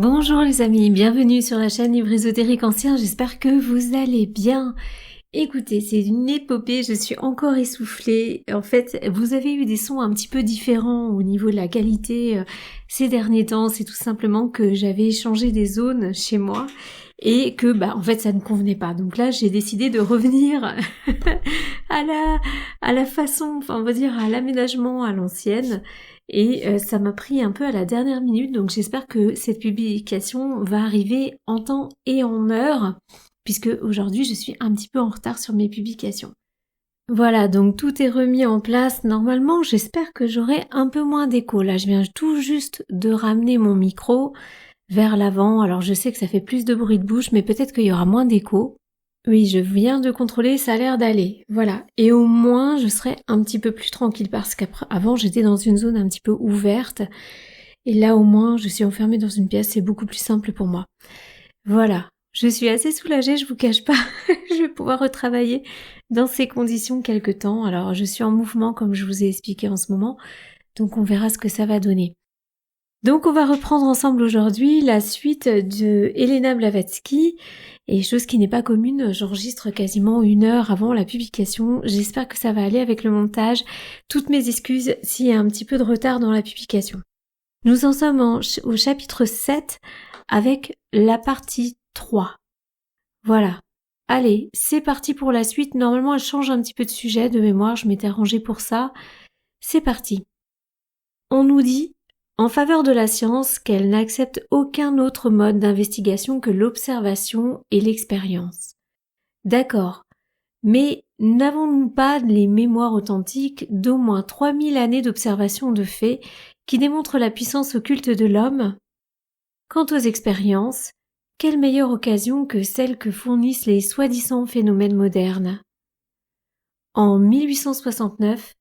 Bonjour les amis, bienvenue sur la chaîne Livre Ésotérique Ancien, j'espère que vous allez bien. Écoutez, c'est une épopée, je suis encore essoufflée. En fait, vous avez eu des sons un petit peu différents au niveau de la qualité ces derniers temps. C'est tout simplement que j'avais changé des zones chez moi et que en fait ça ne convenait pas. Donc là, j'ai décidé de revenir à la façon, enfin on va dire à l'aménagement à l'ancienne. Et ça m'a pris un peu à la dernière minute, donc j'espère que cette publication va arriver en temps et en heure, puisque aujourd'hui je suis un petit peu en retard sur mes publications. Voilà, donc tout est remis en place. Normalement, j'espère que j'aurai un peu moins d'écho. Là, je viens tout juste de ramener mon micro vers l'avant. Alors je sais que ça fait plus de bruit de bouche, mais peut-être qu'il y aura moins d'écho. Oui, je viens de contrôler, ça a l'air d'aller. Voilà. Et au moins, je serai un petit peu plus tranquille parce qu'avant, j'étais dans une zone un petit peu ouverte. Et là, au moins, je suis enfermée dans une pièce, c'est beaucoup plus simple pour moi. Voilà. Je suis assez soulagée, je vous cache pas. Je vais pouvoir retravailler dans ces conditions quelque temps. Alors, je suis en mouvement, comme je vous ai expliqué en ce moment. Donc, on verra ce que ça va donner. Donc on va reprendre ensemble aujourd'hui la suite de Elena Blavatsky, et chose qui n'est pas commune, j'enregistre quasiment 1 heure avant la publication, j'espère que ça va aller avec le montage, toutes mes excuses s'il y a un petit peu de retard dans la publication. Nous en sommes au chapitre 7 avec la partie 3. Voilà. Allez, c'est parti pour la suite, normalement elle change un petit peu de sujet de mémoire, je m'étais arrangée pour ça. C'est parti. On nous dit en faveur de la science qu'elle n'accepte aucun autre mode d'investigation que l'observation et l'expérience. D'accord, mais n'avons-nous pas les mémoires authentiques d'au moins 3000 années d'observation de faits qui démontrent la puissance occulte de l'homme ? Quant aux expériences, quelle meilleure occasion que celle que fournissent les soi-disant phénomènes modernes ? En 1869,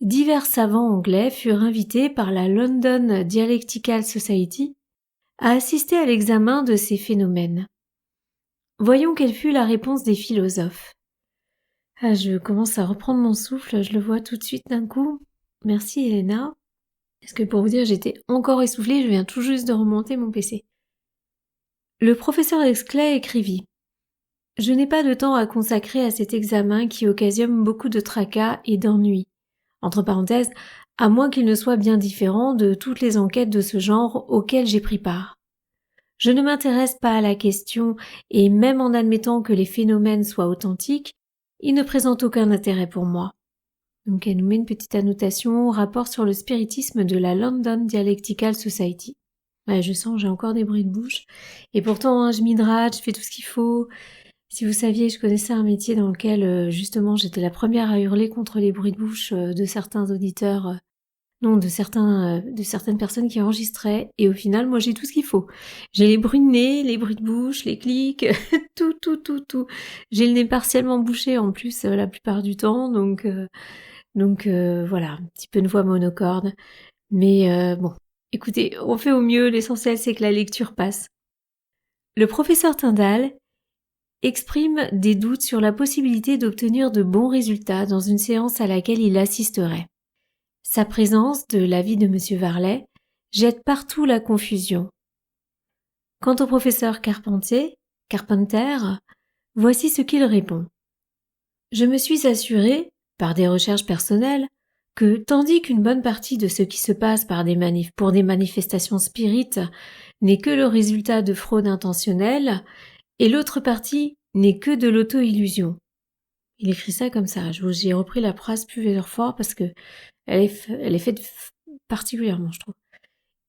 divers savants anglais furent invités par la London Dialectical Society à assister à l'examen de ces phénomènes. Voyons quelle fut la réponse des philosophes. Je commence à reprendre mon souffle, je le vois tout de suite d'un coup. Merci Elena. Parce que pour vous dire, j'étais encore essoufflée, je viens tout juste de remonter mon PC. Le professeur Exley écrivit « Je n'ai pas de temps à consacrer à cet examen qui occasionne beaucoup de tracas et d'ennuis. Entre parenthèses, à moins qu'il ne soit bien différent de toutes les enquêtes de ce genre auxquelles j'ai pris part. Je ne m'intéresse pas à la question et même en admettant que les phénomènes soient authentiques, ils ne présentent aucun intérêt pour moi. » Donc elle nous met une petite annotation, rapport sur le spiritisme de la London Dialectical Society. Ouais, je sens, j'ai encore des bruits de bouche. Et pourtant, je m'hydrate, je fais tout ce qu'il faut. Si vous saviez, je connaissais un métier dans lequel, justement, j'étais la première à hurler contre les bruits de bouche de certains auditeurs, de certaines personnes qui enregistraient, et au final, moi, j'ai tout ce qu'il faut. J'ai les bruits de nez, les bruits de bouche, les clics, tout. J'ai le nez partiellement bouché, en plus, la plupart du temps, donc voilà, un petit peu une voix monocorde. Mais bon, écoutez, on fait au mieux, l'essentiel, c'est que la lecture passe. Le professeur Tyndall exprime des doutes sur la possibilité d'obtenir de bons résultats dans une séance à laquelle il assisterait. Sa présence, de l'avis de M. Varley, jette partout la confusion. Quant au professeur Carpenter, voici ce qu'il répond. Je me suis assuré, par des recherches personnelles, que tandis qu'une bonne partie de ce qui se passe pour des manifestations spirites n'est que le résultat de fraude intentionnelle, et l'autre partie n'est que de l'auto-illusion. Il écrit ça comme ça. J'ai repris la phrase plusieurs fois parce que elle est faite particulièrement, je trouve.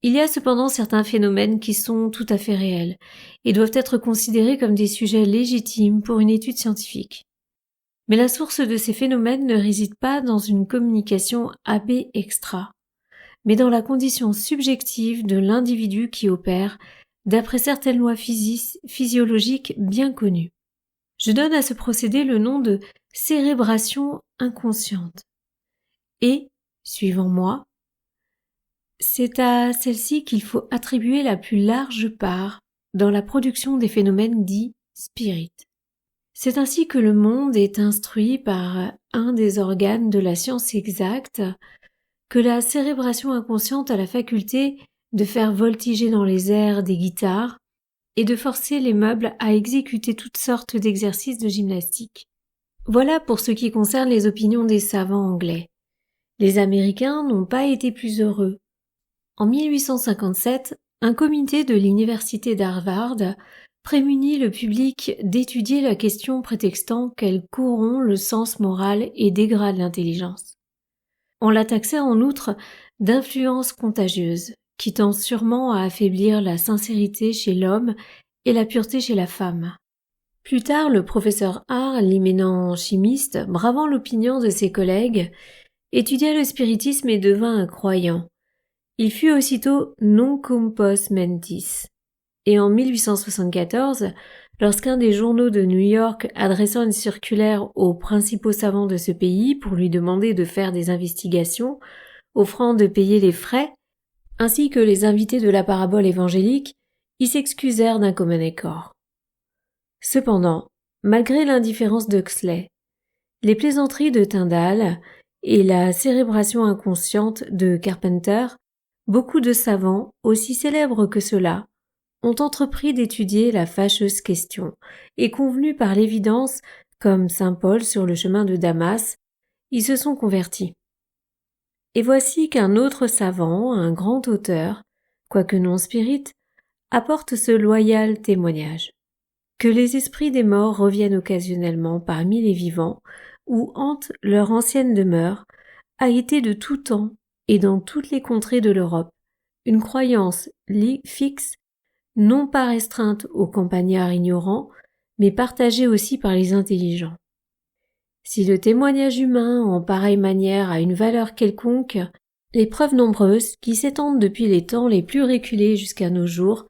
Il y a cependant certains phénomènes qui sont tout à fait réels et doivent être considérés comme des sujets légitimes pour une étude scientifique. Mais la source de ces phénomènes ne réside pas dans une communication AB extra, mais dans la condition subjective de l'individu qui opère d'après certaines lois physiologiques bien connues. Je donne à ce procédé le nom de cérébration inconsciente. Et, suivant moi, c'est à celle-ci qu'il faut attribuer la plus large part dans la production des phénomènes dits spirites. C'est ainsi que le monde est instruit par un des organes de la science exacte, que la cérébration inconsciente a la faculté de faire voltiger dans les airs des guitares et de forcer les meubles à exécuter toutes sortes d'exercices de gymnastique. Voilà pour ce qui concerne les opinions des savants anglais. Les Américains n'ont pas été plus heureux. En 1857, un comité de l'université d'Harvard prémunit le public d'étudier la question prétextant qu'elle corrompt le sens moral et dégrade l'intelligence. On la taxait en outre d'influence contagieuse, qui tend sûrement à affaiblir la sincérité chez l'homme et la pureté chez la femme. Plus tard, le professeur Hare, l'éminent chimiste, bravant l'opinion de ses collègues, étudia le spiritisme et devint un croyant. Il fut aussitôt non compos mentis. Et en 1874, lorsqu'un des journaux de New York adressant une circulaire aux principaux savants de ce pays pour lui demander de faire des investigations, offrant de payer les frais, ainsi que les invités de la parabole évangélique, ils s'excusèrent d'un commun accord. Cependant, malgré l'indifférence d'Huxley, les plaisanteries de Tyndall et la cérébration inconsciente de Carpenter, beaucoup de savants, aussi célèbres que ceux-là, ont entrepris d'étudier la fâcheuse question et convenus par l'évidence, comme saint Paul sur le chemin de Damas, ils se sont convertis. Et voici qu'un autre savant, un grand auteur, quoique non spirit, apporte ce loyal témoignage. Que les esprits des morts reviennent occasionnellement parmi les vivants, où hante leur ancienne demeure, a été de tout temps et dans toutes les contrées de l'Europe une croyance fixe, non pas restreinte aux campagnards ignorants, mais partagée aussi par les intelligents. Si le témoignage humain en pareille manière a une valeur quelconque, les preuves nombreuses, qui s'étendent depuis les temps les plus reculés jusqu'à nos jours,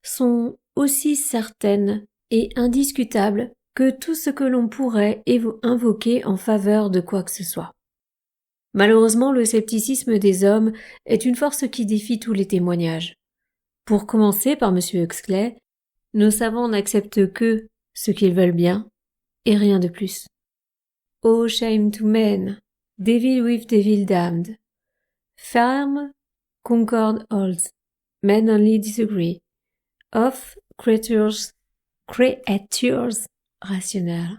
sont aussi certaines et indiscutables que tout ce que l'on pourrait invoquer en faveur de quoi que ce soit. Malheureusement, le scepticisme des hommes est une force qui défie tous les témoignages. Pour commencer par M. Huxley, nos savants n'acceptent que ce qu'ils veulent bien, et rien de plus. Oh shame to men, devil with devil damned. Firm concord holds, men only disagree. Of creatures rationnelles.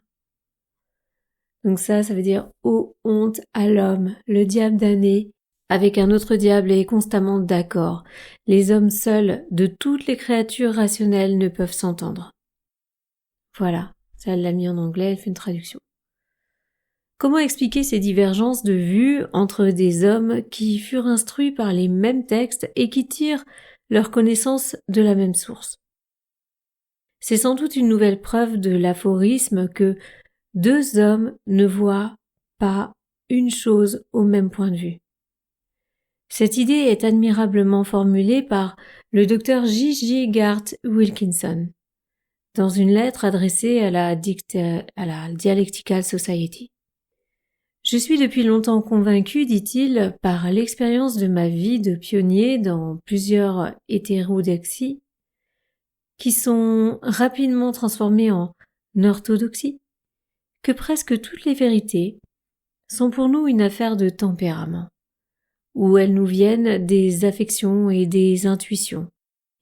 Donc ça veut dire oh honte à l'homme, le diable damné, avec un autre diable est constamment d'accord. Les hommes seuls de toutes les créatures rationnelles ne peuvent s'entendre. Voilà, ça elle l'a mis en anglais, elle fait une traduction. Comment expliquer ces divergences de vues entre des hommes qui furent instruits par les mêmes textes et qui tirent leur connaissance de la même source? C'est sans doute une nouvelle preuve de l'aphorisme que deux hommes ne voient pas une chose au même point de vue. Cette idée est admirablement formulée par le Dr J.J. Gart Wilkinson dans une lettre adressée à la Dialectical Society. Je suis depuis longtemps convaincu, dit-il, par l'expérience de ma vie de pionnier dans plusieurs hétérodoxies, qui sont rapidement transformées en orthodoxies, que presque toutes les vérités sont pour nous une affaire de tempérament, où elles nous viennent des affections et des intuitions,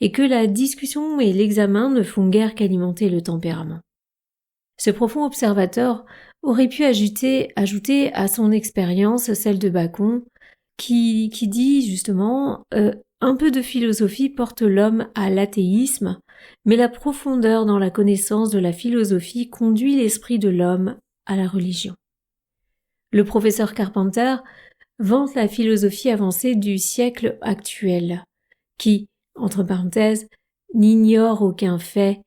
et que la discussion et l'examen ne font guère qu'alimenter le tempérament. Ce profond observateur aurait pu ajouter à son expérience celle de Bacon, qui dit justement un peu de philosophie porte l'homme à l'athéisme, mais la profondeur dans la connaissance de la philosophie conduit l'esprit de l'homme à la religion. Le professeur Carpenter vante la philosophie avancée du siècle actuel, qui, entre parenthèses, n'ignore aucun fait,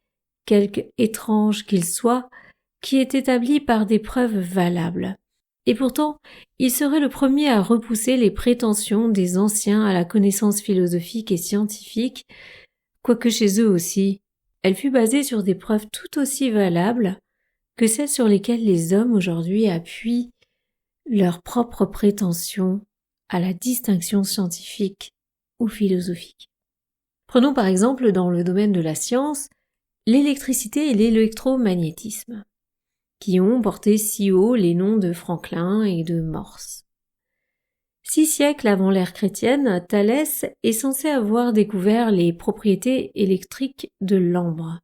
quelque étrange qu'il soit, qui est établi par des preuves valables. Et pourtant, il serait le premier à repousser les prétentions des anciens à la connaissance philosophique et scientifique, quoique chez eux aussi, elle fut basée sur des preuves tout aussi valables que celles sur lesquelles les hommes aujourd'hui appuient leurs propres prétentions à la distinction scientifique ou philosophique. Prenons par exemple dans le domaine de la science l'électricité et l'électromagnétisme, qui ont porté si haut les noms de Franklin et de Morse. 6 siècles avant l'ère chrétienne, Thalès est censé avoir découvert les propriétés électriques de l'ambre.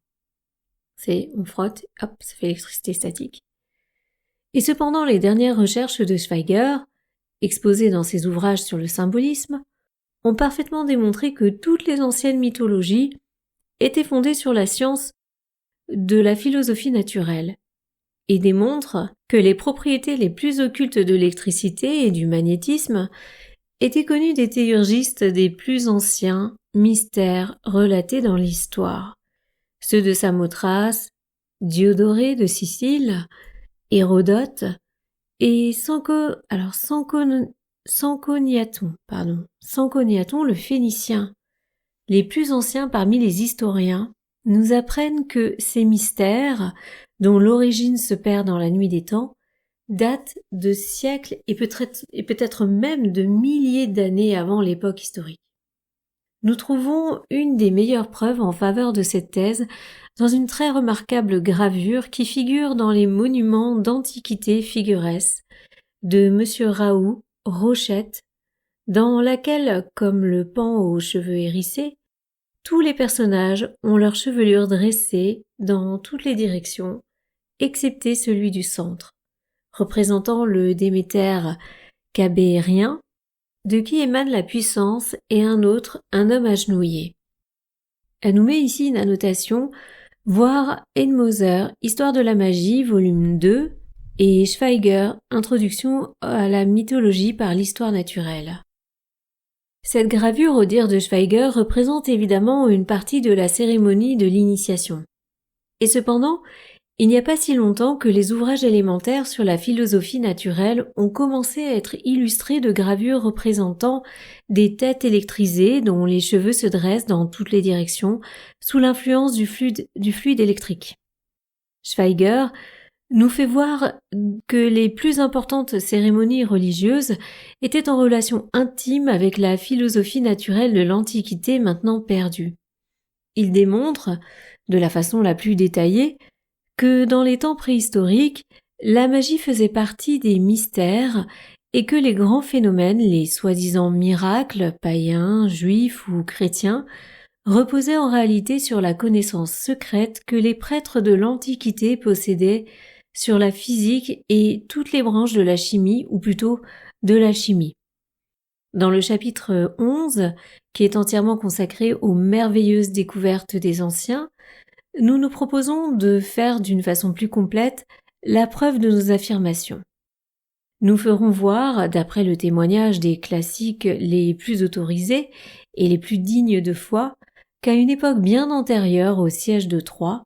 On frotte, hop, ça fait électricité statique. Et cependant, les dernières recherches de Schweiger, exposées dans ses ouvrages sur le symbolisme, ont parfaitement démontré que toutes les anciennes mythologies étaient fondées sur la science de la philosophie naturelle, et démontrent que les propriétés les plus occultes de l'électricité et du magnétisme étaient connues des théurgistes des plus anciens mystères relatés dans l'histoire, ceux de Samothrace, Diodoré de Sicile, Hérodote et Sanconiaton le Phénicien. Les plus anciens parmi les historiens nous apprennent que ces mystères, dont l'origine se perd dans la nuit des temps, datent de siècles et peut-être même de milliers d'années avant l'époque historique. Nous trouvons une des meilleures preuves en faveur de cette thèse dans une très remarquable gravure qui figure dans les monuments d'antiquité figuresses de M. Raoult Rochette, dans laquelle, comme le paon aux cheveux hérissés, tous les personnages ont leur chevelure dressée dans toutes les directions, excepté celui du centre, représentant le Déméter cabérien, de qui émane la puissance, et un autre, un homme agenouillé. Elle nous met ici une annotation, voir Enmoser, Histoire de la magie, volume 2, et Schweiger, Introduction à la mythologie par l'histoire naturelle. Cette gravure, au dire de Schweiger, représente évidemment une partie de la cérémonie de l'initiation. Et cependant, il n'y a pas si longtemps que les ouvrages élémentaires sur la philosophie naturelle ont commencé à être illustrés de gravures représentant des têtes électrisées dont les cheveux se dressent dans toutes les directions sous l'influence du fluide électrique. Schweiger nous fait voir que les plus importantes cérémonies religieuses étaient en relation intime avec la philosophie naturelle de l'Antiquité maintenant perdue. Il démontre, de la façon la plus détaillée, que dans les temps préhistoriques, la magie faisait partie des mystères et que les grands phénomènes, les soi-disant miracles, païens, juifs ou chrétiens, reposaient en réalité sur la connaissance secrète que les prêtres de l'Antiquité possédaient sur la physique et toutes les branches de la chimie, ou plutôt de l'alchimie. Dans le chapitre 11, qui est entièrement consacré aux merveilleuses découvertes des anciens, nous nous proposons de faire d'une façon plus complète la preuve de nos affirmations. Nous ferons voir, d'après le témoignage des classiques les plus autorisés et les plus dignes de foi, qu'à une époque bien antérieure au siège de Troie,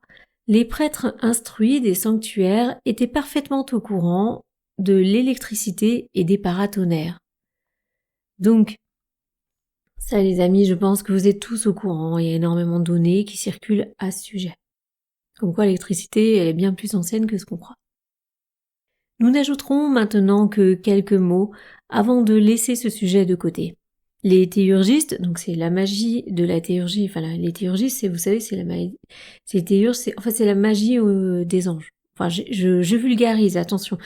les prêtres instruits des sanctuaires étaient parfaitement au courant de l'électricité et des paratonnerres. Donc, ça les amis, je pense que vous êtes tous au courant, il y a énormément de données qui circulent à ce sujet. Comme quoi l'électricité elle est bien plus ancienne que ce qu'on croit. Nous n'ajouterons maintenant que quelques mots avant de laisser ce sujet de côté. Les théurgistes, donc c'est la magie de la théurgie, les théurgistes, vous savez, c'est la magie, c'est la magie des anges. Enfin, je vulgarise, attention.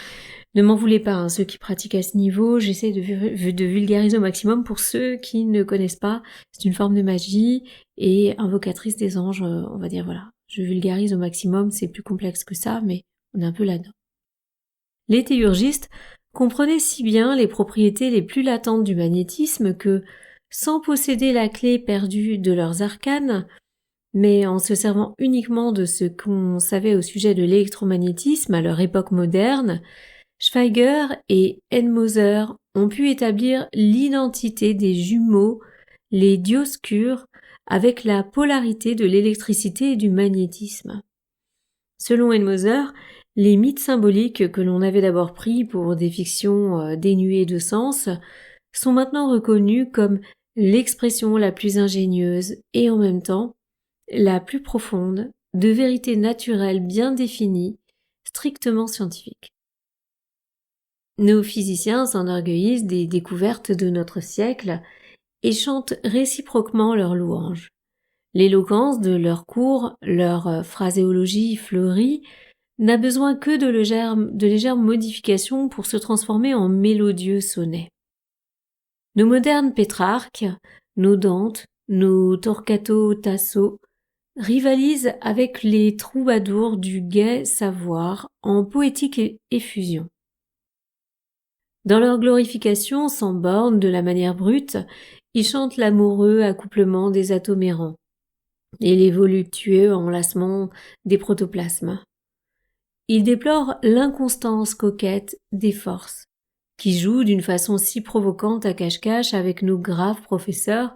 Ne m'en voulez pas, ceux qui pratiquent à ce niveau, j'essaie de vulgariser au maximum pour ceux qui ne connaissent pas. C'est une forme de magie et invocatrice des anges, on va dire, voilà. Je vulgarise au maximum, c'est plus complexe que ça, mais on est un peu là-dedans. Les théurgistes comprenaient si bien les propriétés les plus latentes du magnétisme que, sans posséder la clé perdue de leurs arcanes, mais en se servant uniquement de ce qu'on savait au sujet de l'électromagnétisme à leur époque moderne, Schweiger et Enmoser ont pu établir l'identité des jumeaux, les dioscures, avec la polarité de l'électricité et du magnétisme. Selon Enmoser, les mythes symboliques que l'on avait d'abord pris pour des fictions dénuées de sens sont maintenant reconnus comme l'expression la plus ingénieuse et en même temps la plus profonde de vérités naturelles bien définies, strictement scientifiques. Nos physiciens s'enorgueillissent des découvertes de notre siècle et chantent réciproquement leurs louanges. L'éloquence de leurs cours, leur phraséologie fleurie, n'a besoin que de légères modifications pour se transformer en mélodieux sonnets. Nos modernes Pétrarque, nos Dante, nos Torquato Tasso rivalisent avec les troubadours du gai savoir en poétique et effusion. Dans leur glorification sans borne de la manière brute, ils chantent l'amoureux accouplement des atomes errants et les voluptueux enlacements des protoplasmes. Ils déplorent l'inconstance coquette des forces, qui jouent d'une façon si provocante à cache-cache avec nos graves professeurs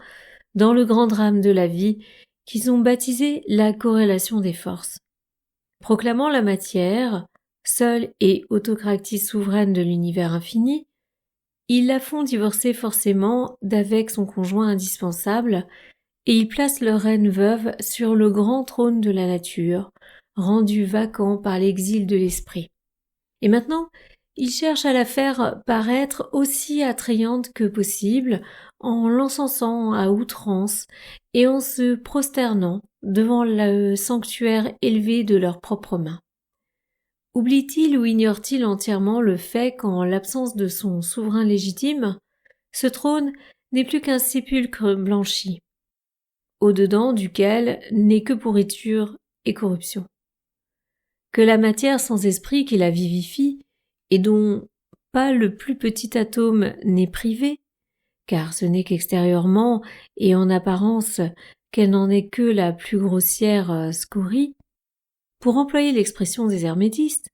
dans le grand drame de la vie qu'ils ont baptisé la corrélation des forces. Proclamant la matière, seule et autocratie souveraine de l'univers infini, ils la font divorcer forcément d'avec son conjoint indispensable et ils placent leur reine veuve sur le grand trône de la nature, rendu vacant par l'exil de l'esprit. Et maintenant, ils cherchent à la faire paraître aussi attrayante que possible en l'encensant à outrance et en se prosternant devant le sanctuaire élevé de leurs propres mains. Oublie-t-il ou ignore-t-il entièrement le fait qu'en l'absence de son souverain légitime, ce trône n'est plus qu'un sépulcre blanchi, au-dedans duquel n'est que pourriture et corruption? Que la matière sans esprit qui la vivifie, et dont pas le plus petit atome n'est privé, car ce n'est qu'extérieurement et en apparence qu'elle n'en est que la plus grossière scorie, pour employer l'expression des hermétistes,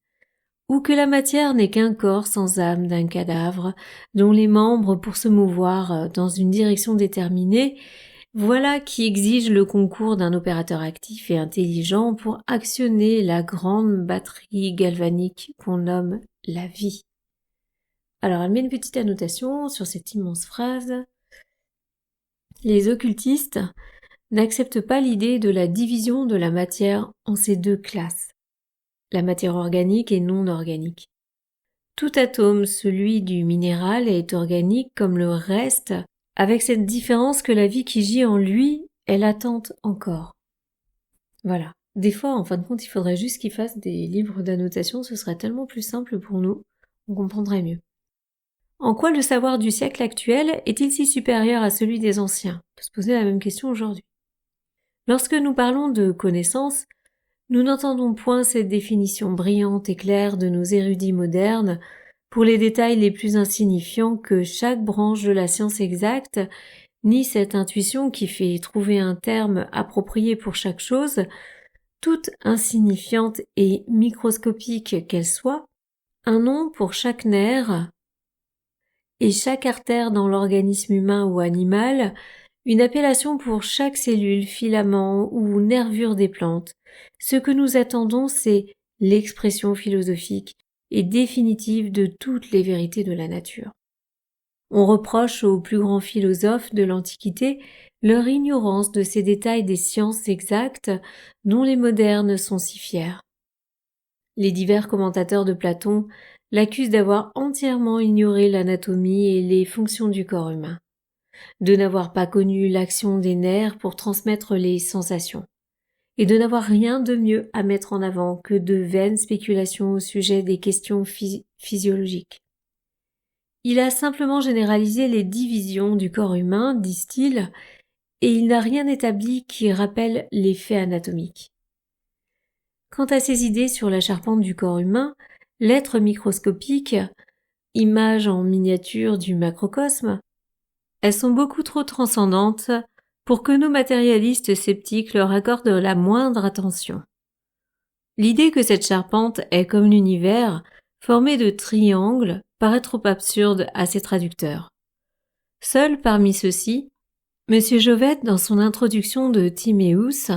ou que la matière n'est qu'un corps sans âme d'un cadavre, dont les membres, pour se mouvoir dans une direction déterminée, voilà qui exige le concours d'un opérateur actif et intelligent pour actionner la grande batterie galvanique qu'on nomme la vie. Alors elle met une petite annotation sur cette immense phrase. Les occultistes n'acceptent pas l'idée de la division de la matière en ces deux classes, la matière organique et non organique. Tout atome, celui du minéral, est organique comme le reste, avec cette différence que la vie qui gît en lui est latente encore. Voilà. Des fois, en fin de compte, il faudrait juste qu'ils fassent des livres d'annotation, ce serait tellement plus simple pour nous, on comprendrait mieux. En quoi le savoir du siècle actuel est-il si supérieur à celui des anciens? On peut se poser la même question aujourd'hui. Lorsque nous parlons de connaissance, nous n'entendons point cette définition brillante et claire de nos érudits modernes pour les détails les plus insignifiants que chaque branche de la science exacte, ni cette intuition qui fait trouver un terme approprié pour chaque chose, toute insignifiante et microscopique qu'elle soit, un nom pour chaque nerf et chaque artère dans l'organisme humain ou animal, une appellation pour chaque cellule, filament ou nervure des plantes. Ce que nous attendons, c'est l'expression philosophique et définitive de toutes les vérités de la nature. On reproche aux plus grands philosophes de l'Antiquité leur ignorance de ces détails des sciences exactes dont les modernes sont si fiers. Les divers commentateurs de Platon l'accusent d'avoir entièrement ignoré l'anatomie et les fonctions du corps humain, de n'avoir pas connu l'action des nerfs pour transmettre les sensations, et de n'avoir rien de mieux à mettre en avant que de vaines spéculations au sujet des questions physiologiques. Il a simplement généralisé les divisions du corps humain, disent-ils, et il n'a rien établi qui rappelle les faits anatomiques. Quant à ses idées sur la charpente du corps humain, l'être microscopique, image en miniature du macrocosme, elles sont beaucoup trop transcendantes pour que nos matérialistes sceptiques leur accordent la moindre attention. L'idée que cette charpente est comme l'univers, formée de triangles, paraît trop absurde à ses traducteurs. Seul parmi ceux-ci, M. Jovette, dans son introduction de Timaeus,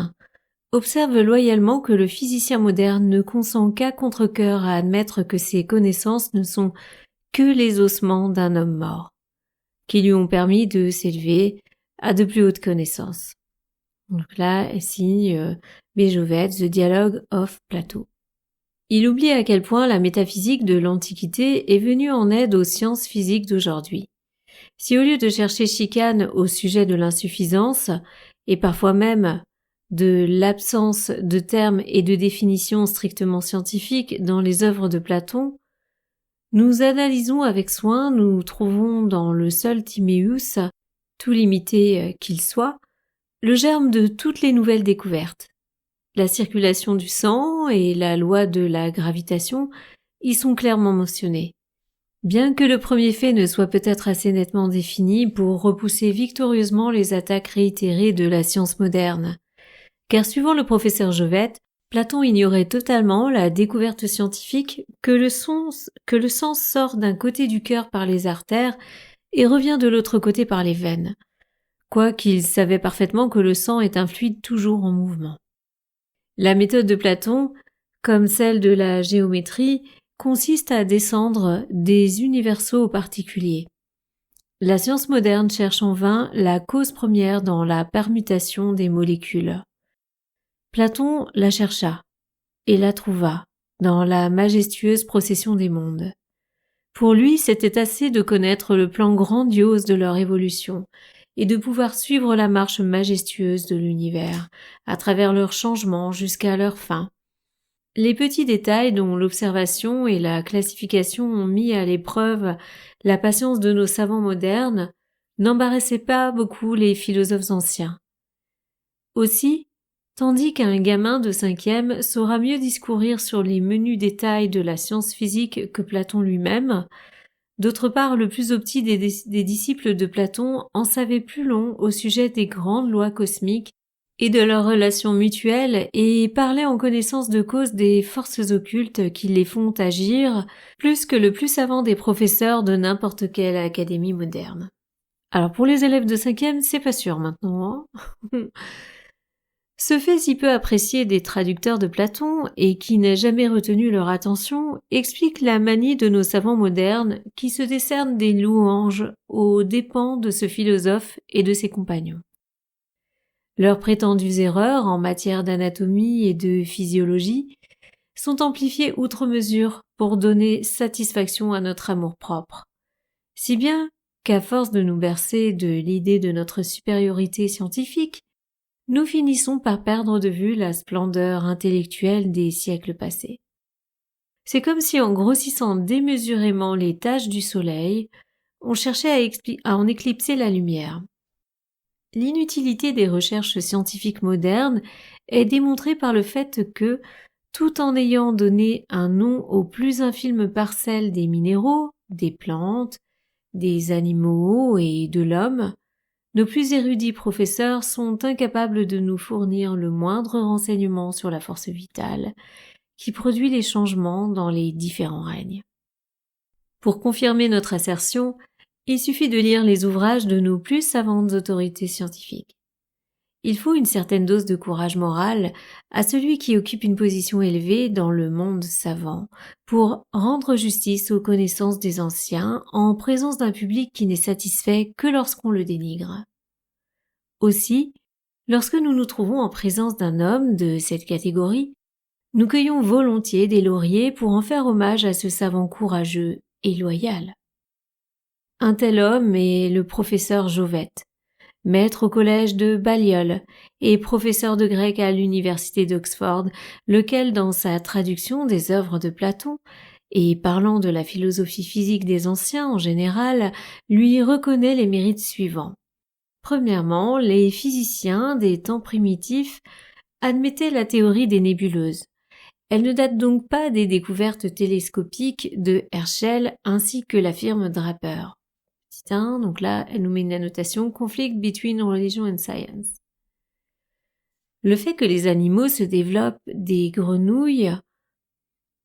observe loyalement que le physicien moderne ne consent qu'à contre-cœur à admettre que ses connaissances ne sont que les ossements d'un homme mort, qui lui ont permis de s'élever à de plus hautes connaissances. Donc là, elle signe B. Jovette, The Dialogue of Plato. Il oublie à quel point la métaphysique de l'Antiquité est venue en aide aux sciences physiques d'aujourd'hui. Si au lieu de chercher chicane au sujet de l'insuffisance, et parfois même de l'absence de termes et de définitions strictement scientifiques dans les œuvres de Platon, Nous analysons avec soin, nous trouvons dans le seul Timéeus, tout limité qu'il soit, le germe de toutes les nouvelles découvertes. La circulation du sang et la loi de la gravitation y sont clairement mentionnées. Bien que le premier fait ne soit peut-être assez nettement défini pour repousser victorieusement les attaques réitérées de la science moderne. Car suivant le professeur Jovette, Platon ignorait totalement la découverte scientifique que le sang sort d'un côté du cœur par les artères et revient de l'autre côté par les veines, quoiqu'il savait parfaitement que le sang est un fluide toujours en mouvement. La méthode de Platon, comme celle de la géométrie, consiste à descendre des universaux aux particuliers. La science moderne cherche en vain la cause première dans la permutation des molécules. Platon la chercha et la trouva dans la majestueuse procession des mondes. Pour lui, c'était assez de connaître le plan grandiose de leur évolution et de pouvoir suivre la marche majestueuse de l'univers, à travers leurs changements jusqu'à leur fin. Les petits détails dont l'observation et la classification ont mis à l'épreuve la patience de nos savants modernes n'embarrassaient pas beaucoup les philosophes anciens. Aussi, tandis qu'un gamin de 5e saura mieux discourir sur les menus détails de la science physique que Platon lui-même, d'autre part le plus opti des disciples de Platon en savait plus long au sujet des grandes lois cosmiques et de leurs relations mutuelles et parlait en connaissance de cause des forces occultes qui les font agir plus que le plus savant des professeurs de n'importe quelle académie moderne. Alors pour les élèves de 5e, c'est pas sûr maintenant, hein. Ce fait si peu apprécié des traducteurs de Platon et qui n'a jamais retenu leur attention explique la manie de nos savants modernes qui se décernent des louanges aux dépens de ce philosophe et de ses compagnons. Leurs prétendues erreurs en matière d'anatomie et de physiologie sont amplifiées outre mesure pour donner satisfaction à notre amour-propre. Si bien qu'à force de nous bercer de l'idée de notre supériorité scientifique, nous finissons par perdre de vue la splendeur intellectuelle des siècles passés. C'est comme si en grossissant démesurément les taches du soleil, on cherchait à en éclipser la lumière. L'inutilité des recherches scientifiques modernes est démontrée par le fait que, tout en ayant donné un nom aux plus infimes parcelles des minéraux, des plantes, des animaux et de l'homme, nos plus érudits professeurs sont incapables de nous fournir le moindre renseignement sur la force vitale qui produit les changements dans les différents règnes. Pour confirmer notre assertion, il suffit de lire les ouvrages de nos plus savantes autorités scientifiques. Il faut une certaine dose de courage moral à celui qui occupe une position élevée dans le monde savant pour rendre justice aux connaissances des anciens en présence d'un public qui n'est satisfait que lorsqu'on le dénigre. Aussi, lorsque nous nous trouvons en présence d'un homme de cette catégorie, nous cueillons volontiers des lauriers pour en faire hommage à ce savant courageux et loyal. Un tel homme est le professeur Jovette, maître au collège de Balliol et professeur de grec à l'université d'Oxford, lequel, dans sa traduction des œuvres de Platon, et parlant de la philosophie physique des anciens en général, lui reconnaît les mérites suivants. Premièrement, les physiciens des temps primitifs admettaient la théorie des nébuleuses. Elle ne date donc pas des découvertes télescopiques de Herschel ainsi que l'affirme Draper. Donc là, elle nous met une annotation « Conflict between religion and science ». Le fait que les animaux se développent des grenouilles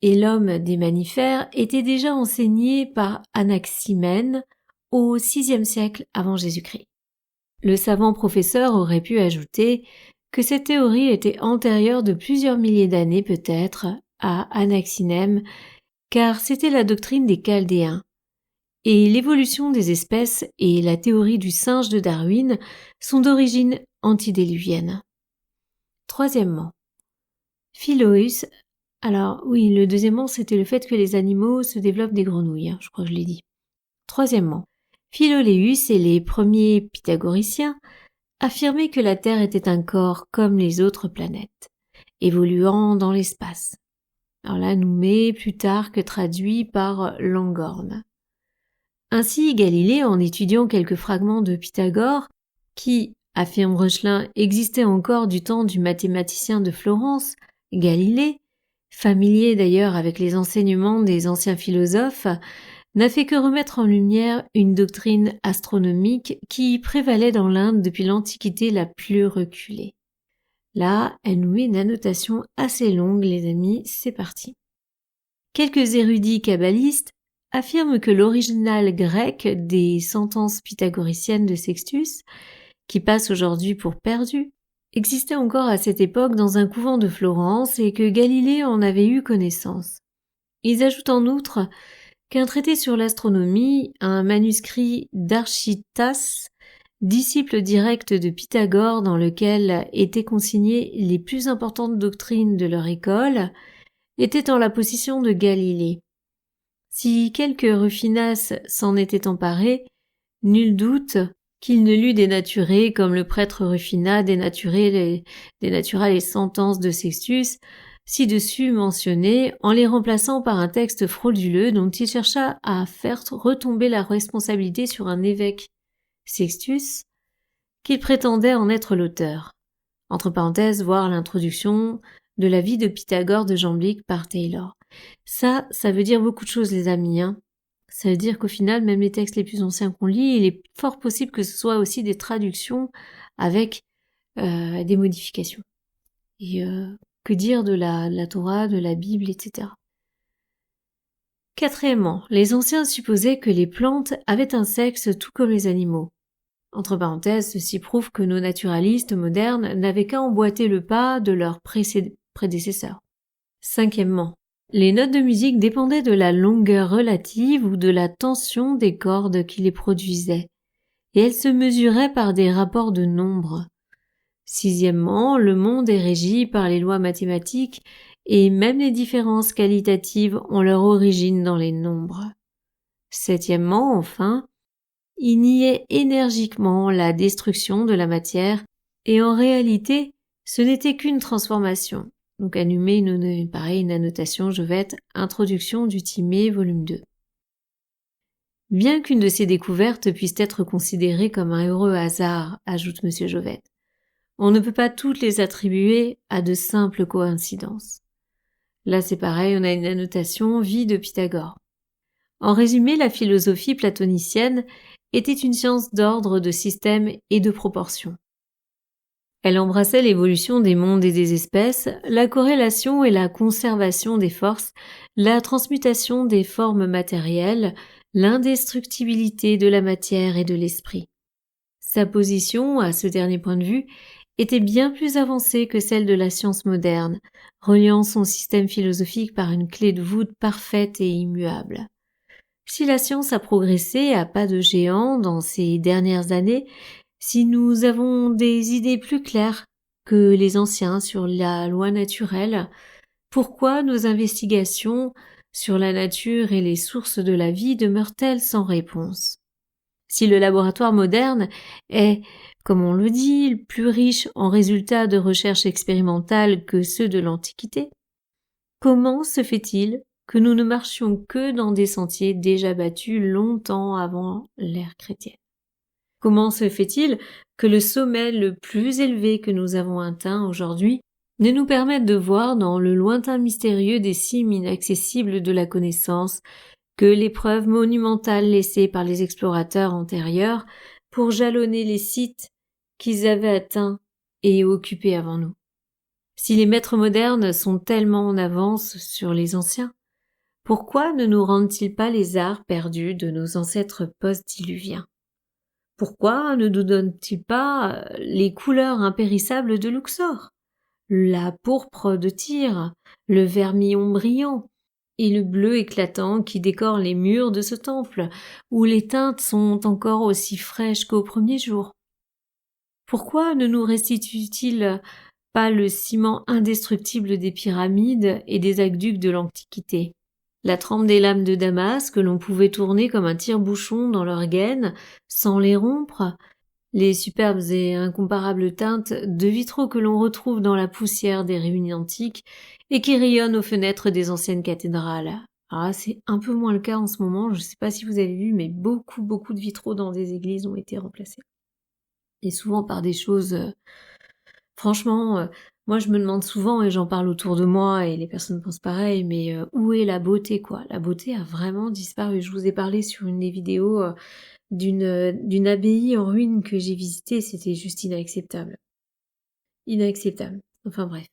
et l'homme des mammifères était déjà enseigné par Anaximène au VIe siècle avant Jésus-Christ. Le savant professeur aurait pu ajouter que cette théorie était antérieure de plusieurs milliers d'années peut-être à Anaximène, car c'était la doctrine des Chaldéens. Et l'évolution des espèces et la théorie du singe de Darwin sont d'origine antidéluvienne. Troisièmement, Philoeus, alors oui, le deuxièmement c'était le fait que les animaux se développent des grenouilles, je crois que je l'ai dit. Troisièmement, Philoléus et les premiers pythagoriciens affirmaient que la Terre était un corps comme les autres planètes, évoluant dans l'espace. Alors là, Noumé, Plutarque traduit par Langorne. Ainsi, Galilée, en étudiant quelques fragments de Pythagore, qui, affirme Reuchlin, existaient encore du temps du mathématicien de Florence, Galilée, familier d'ailleurs avec les enseignements des anciens philosophes, n'a fait que remettre en lumière une doctrine astronomique qui prévalait dans l'Inde depuis l'Antiquité la plus reculée. Là, elle nous met une annotation assez longue, les amis, c'est parti. Quelques érudits kabbalistes affirment que l'original grec des sentences pythagoriciennes de Sextus, qui passe aujourd'hui pour perdu, existait encore à cette époque dans un couvent de Florence et que Galilée en avait eu connaissance. Ils ajoutent en outre qu'un traité sur l'astronomie, un manuscrit d'Archytas, disciple direct de Pythagore dans lequel étaient consignées les plus importantes doctrines de leur école, était en la possession de Galilée. Si quelques Rufinas s'en étaient emparés, nul doute qu'il ne l'eût dénaturé comme le prêtre Rufina dénatura les sentences de Sextus, ci-dessus mentionnées, en les remplaçant par un texte frauduleux dont il chercha à faire retomber la responsabilité sur un évêque, Sextus, qu'il prétendait en être l'auteur. Entre parenthèses, voir l'introduction de la vie de Pythagore de Jamblique par Taylor. Ça veut dire beaucoup de choses, les amis, hein. Ça veut dire qu'au final, même les textes les plus anciens qu'on lit, il est fort possible que ce soit aussi des traductions avec des modifications. Et que dire de la Torah, de la Bible, etc. Quatrièmement, les anciens supposaient que les plantes avaient un sexe tout comme les animaux. Entre parenthèses, ceci prouve que nos naturalistes modernes n'avaient qu'à emboîter le pas de leurs prédécesseurs. Cinquièmement, les notes de musique dépendaient de la longueur relative ou de la tension des cordes qui les produisaient, et elles se mesuraient par des rapports de nombres. Sixièmement, le monde est régi par les lois mathématiques et même les différences qualitatives ont leur origine dans les nombres. Septièmement, enfin, il niait énergiquement la destruction de la matière et en réalité, ce n'était qu'une transformation. Donc à nommer une annotation Jovette, Introduction du Timée, volume 2. Bien qu'une de ces découvertes puisse être considérée comme un heureux hasard, ajoute M. Jovette, on ne peut pas toutes les attribuer à de simples coïncidences. Là c'est pareil, on a une annotation Vie de Pythagore. En résumé, la philosophie platonicienne était une science d'ordre, de système et de proportion. Elle embrassait l'évolution des mondes et des espèces, la corrélation et la conservation des forces, la transmutation des formes matérielles, l'indestructibilité de la matière et de l'esprit. Sa position, à ce dernier point de vue, était bien plus avancée que celle de la science moderne, reliant son système philosophique par une clé de voûte parfaite et immuable. Si la science a progressé à pas de géant dans ces dernières années, si nous avons des idées plus claires que les anciens sur la loi naturelle, pourquoi nos investigations sur la nature et les sources de la vie demeurent-elles sans réponse? Si le laboratoire moderne est, comme on le dit, plus riche en résultats de recherche expérimentale que ceux de l'Antiquité, comment se fait-il que nous ne marchions que dans des sentiers déjà battus longtemps avant l'ère chrétienne? Comment se fait-il que le sommet le plus élevé que nous avons atteint aujourd'hui ne nous permette de voir dans le lointain mystérieux des cimes inaccessibles de la connaissance que les preuves monumentales laissées par les explorateurs antérieurs pour jalonner les sites qu'ils avaient atteints et occupés avant nous? Si les maîtres modernes sont tellement en avance sur les anciens, pourquoi ne nous rendent-ils pas les arts perdus de nos ancêtres post-diluviens? Pourquoi ne nous donnent-ils pas les couleurs impérissables de Luxor, la pourpre de Tyr, le vermillon brillant et le bleu éclatant qui décore les murs de ce temple, où les teintes sont encore aussi fraîches qu'au premier jour? Pourquoi ne nous restituent-ils pas le ciment indestructible des pyramides et des aqueducs de l'Antiquité? La trempe des lames de Damas que l'on pouvait tourner comme un tire-bouchon dans leur gaine sans les rompre, Les superbes et incomparables teintes de vitraux que l'on retrouve dans la poussière des ruines antiques et qui rayonnent aux fenêtres des anciennes cathédrales. Ah, c'est un peu moins le cas en ce moment, je ne sais pas si vous avez vu, mais beaucoup de vitraux dans des églises ont été remplacés. Et souvent par des choses... franchement, moi je me demande souvent, et j'en parle autour de moi, et les personnes pensent pareil, mais où est la beauté, quoi? La beauté a vraiment disparu. Je vous ai parlé sur une des vidéos d'une abbaye en ruine que j'ai visitée, c'était juste inacceptable. Inacceptable. Enfin bref.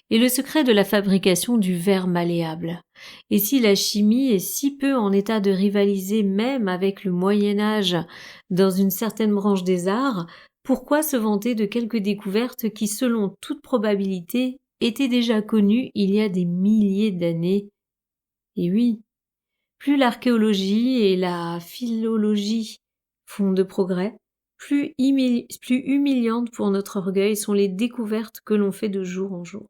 Et le secret de la fabrication du verre malléable. Et si la chimie est si peu en état de rivaliser même avec le Moyen Âge dans une certaine branche des arts, pourquoi se vanter de quelques découvertes qui, selon toute probabilité, étaient déjà connues il y a des milliers d'années? Et oui, plus l'archéologie et la philologie font de progrès, plus humiliantes pour notre orgueil sont les découvertes que l'on fait de jour en jour.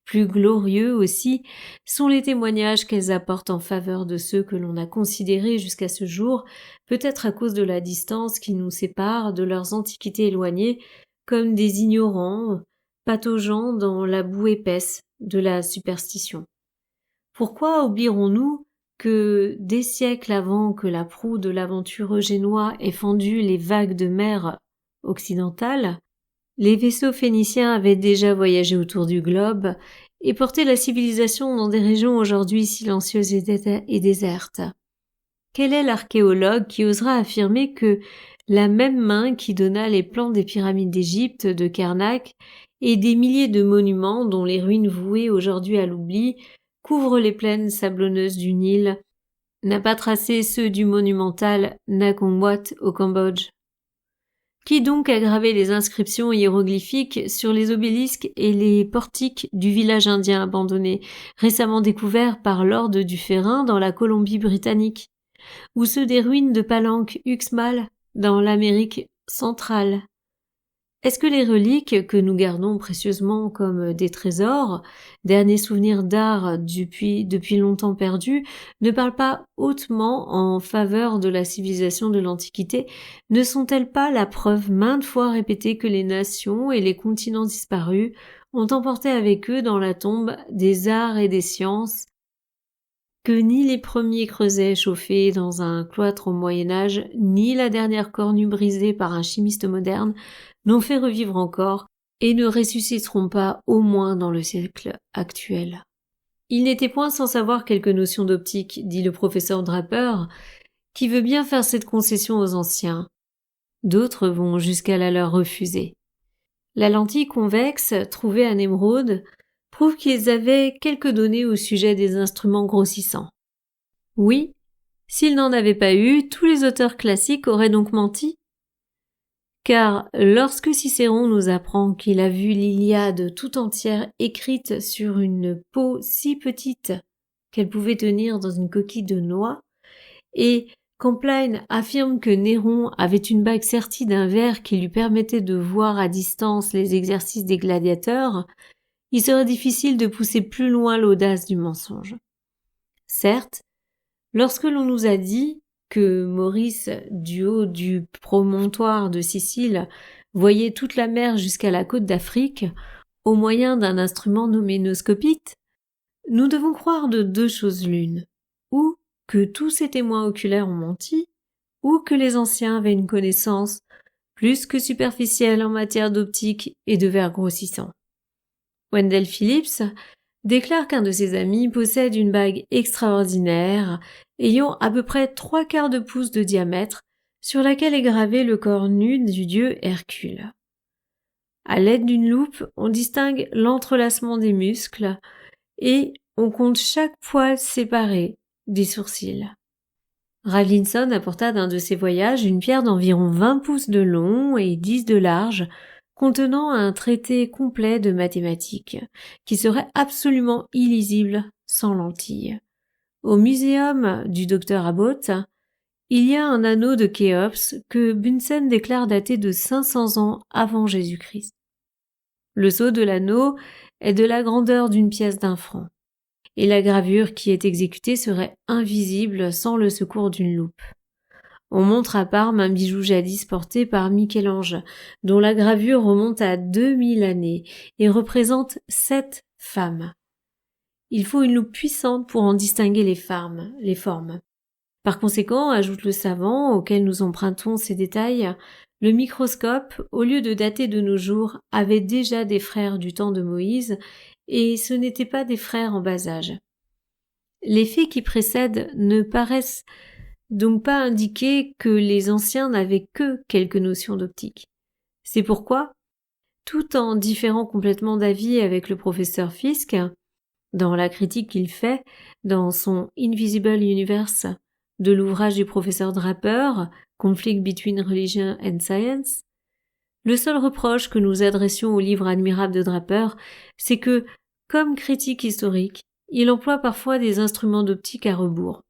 Plus glorieux aussi sont les témoignages qu'elles apportent en faveur de ceux que l'on a considérés jusqu'à ce jour, peut-être à cause de la distance qui nous sépare de leurs antiquités éloignées, comme des ignorants, pataugeant dans la boue épaisse de la superstition. Pourquoi oublierons-nous que, des siècles avant que la proue de l'aventureux génois ait fendu les vagues de mer occidentales, les vaisseaux phéniciens avaient déjà voyagé autour du globe et porté la civilisation dans des régions aujourd'hui silencieuses et désertes. Quel est l'archéologue qui osera affirmer que la même main qui donna les plans des pyramides d'Égypte, de Karnak et des milliers de monuments dont les ruines vouées aujourd'hui à l'oubli couvrent les plaines sablonneuses du Nil, n'a pas tracé ceux du monumental Nakhon Wat au Cambodge? Qui donc a gravé les inscriptions hiéroglyphiques sur les obélisques et les portiques du village indien abandonné, récemment découvert par Lord Dufferin dans la Colombie-Britannique, ou ceux des ruines de Palenque Uxmal dans l'Amérique centrale? Est-ce que les reliques que nous gardons précieusement comme des trésors, derniers souvenirs d'art depuis longtemps perdus, ne parlent pas hautement en faveur de la civilisation de l'Antiquité? Ne sont-elles pas la preuve maintes fois répétée que les nations et les continents disparus ont emporté avec eux dans la tombe des arts et des sciences que ni les premiers creusets chauffés dans un cloître au Moyen-Âge, ni la dernière cornue brisée par un chimiste moderne n'ont fait revivre encore et ne ressusciteront pas au moins dans le siècle actuel. Il n'était point sans savoir quelques notions d'optique, dit le professeur Draper, qui veut bien faire cette concession aux anciens. D'autres vont jusqu'à la leur refuser. La lentille convexe, trouvée à Nemrod, prouve qu'ils avaient quelques données au sujet des instruments grossissants. Oui, s'ils n'en avaient pas eu, tous les auteurs classiques auraient donc menti. Car lorsque Cicéron nous apprend qu'il a vu l'Iliade tout entière écrite sur une peau si petite qu'elle pouvait tenir dans une coquille de noix, et quand Pline affirme que Néron avait une bague sertie d'un verre qui lui permettait de voir à distance les exercices des gladiateurs, il serait difficile de pousser plus loin l'audace du mensonge. Certes, lorsque l'on nous a dit que Maurice, du haut du promontoire de Sicile, voyait toute la mer jusqu'à la côte d'Afrique, au moyen d'un instrument nommé noscopite, nous devons croire de deux choses l'une, ou que tous ces témoins oculaires ont menti, ou que les anciens avaient une connaissance plus que superficielle en matière d'optique et de verre grossissant. Wendell Phillips déclare qu'un de ses amis possède une bague extraordinaire, ayant à peu près 3/4 de pouce de diamètre, sur laquelle est gravé le corps nu du dieu Hercule. À l'aide d'une loupe, on distingue l'entrelacement des muscles et on compte chaque poil séparé des sourcils. Rawlinson apporta d'un de ses voyages une pierre d'environ 20 pouces de long et 10 de large, contenant un traité complet de mathématiques, qui serait absolument illisible sans lentilles. Au muséum du docteur Abbott, il y a un anneau de Khéops que Bunsen déclare dater de 500 ans avant Jésus-Christ. Le sceau de l'anneau est de la grandeur d'une pièce d'un franc, et la gravure qui est exécutée serait invisible sans le secours d'une loupe. On montre à Parme un bijou jadis porté par Michel-Ange, dont la gravure remonte à 2000 années et représente 7 femmes. Il faut une loupe puissante pour en distinguer les formes. Par conséquent, ajoute le savant, auquel nous empruntons ces détails, le microscope, au lieu de dater de nos jours, avait déjà des frères du temps de Moïse, et ce n'étaient pas des frères en bas âge. Les faits qui précèdent ne paraissent donc pas indiquer que les anciens n'avaient que quelques notions d'optique. C'est pourquoi, tout en différant complètement d'avis avec le professeur Fiske, dans la critique qu'il fait dans son Invisible Universe de l'ouvrage du professeur Draper, Conflict Between Religion and Science, le seul reproche que nous adressions au livre admirable de Draper, c'est que, comme critique historique, il emploie parfois des instruments d'optique à rebours.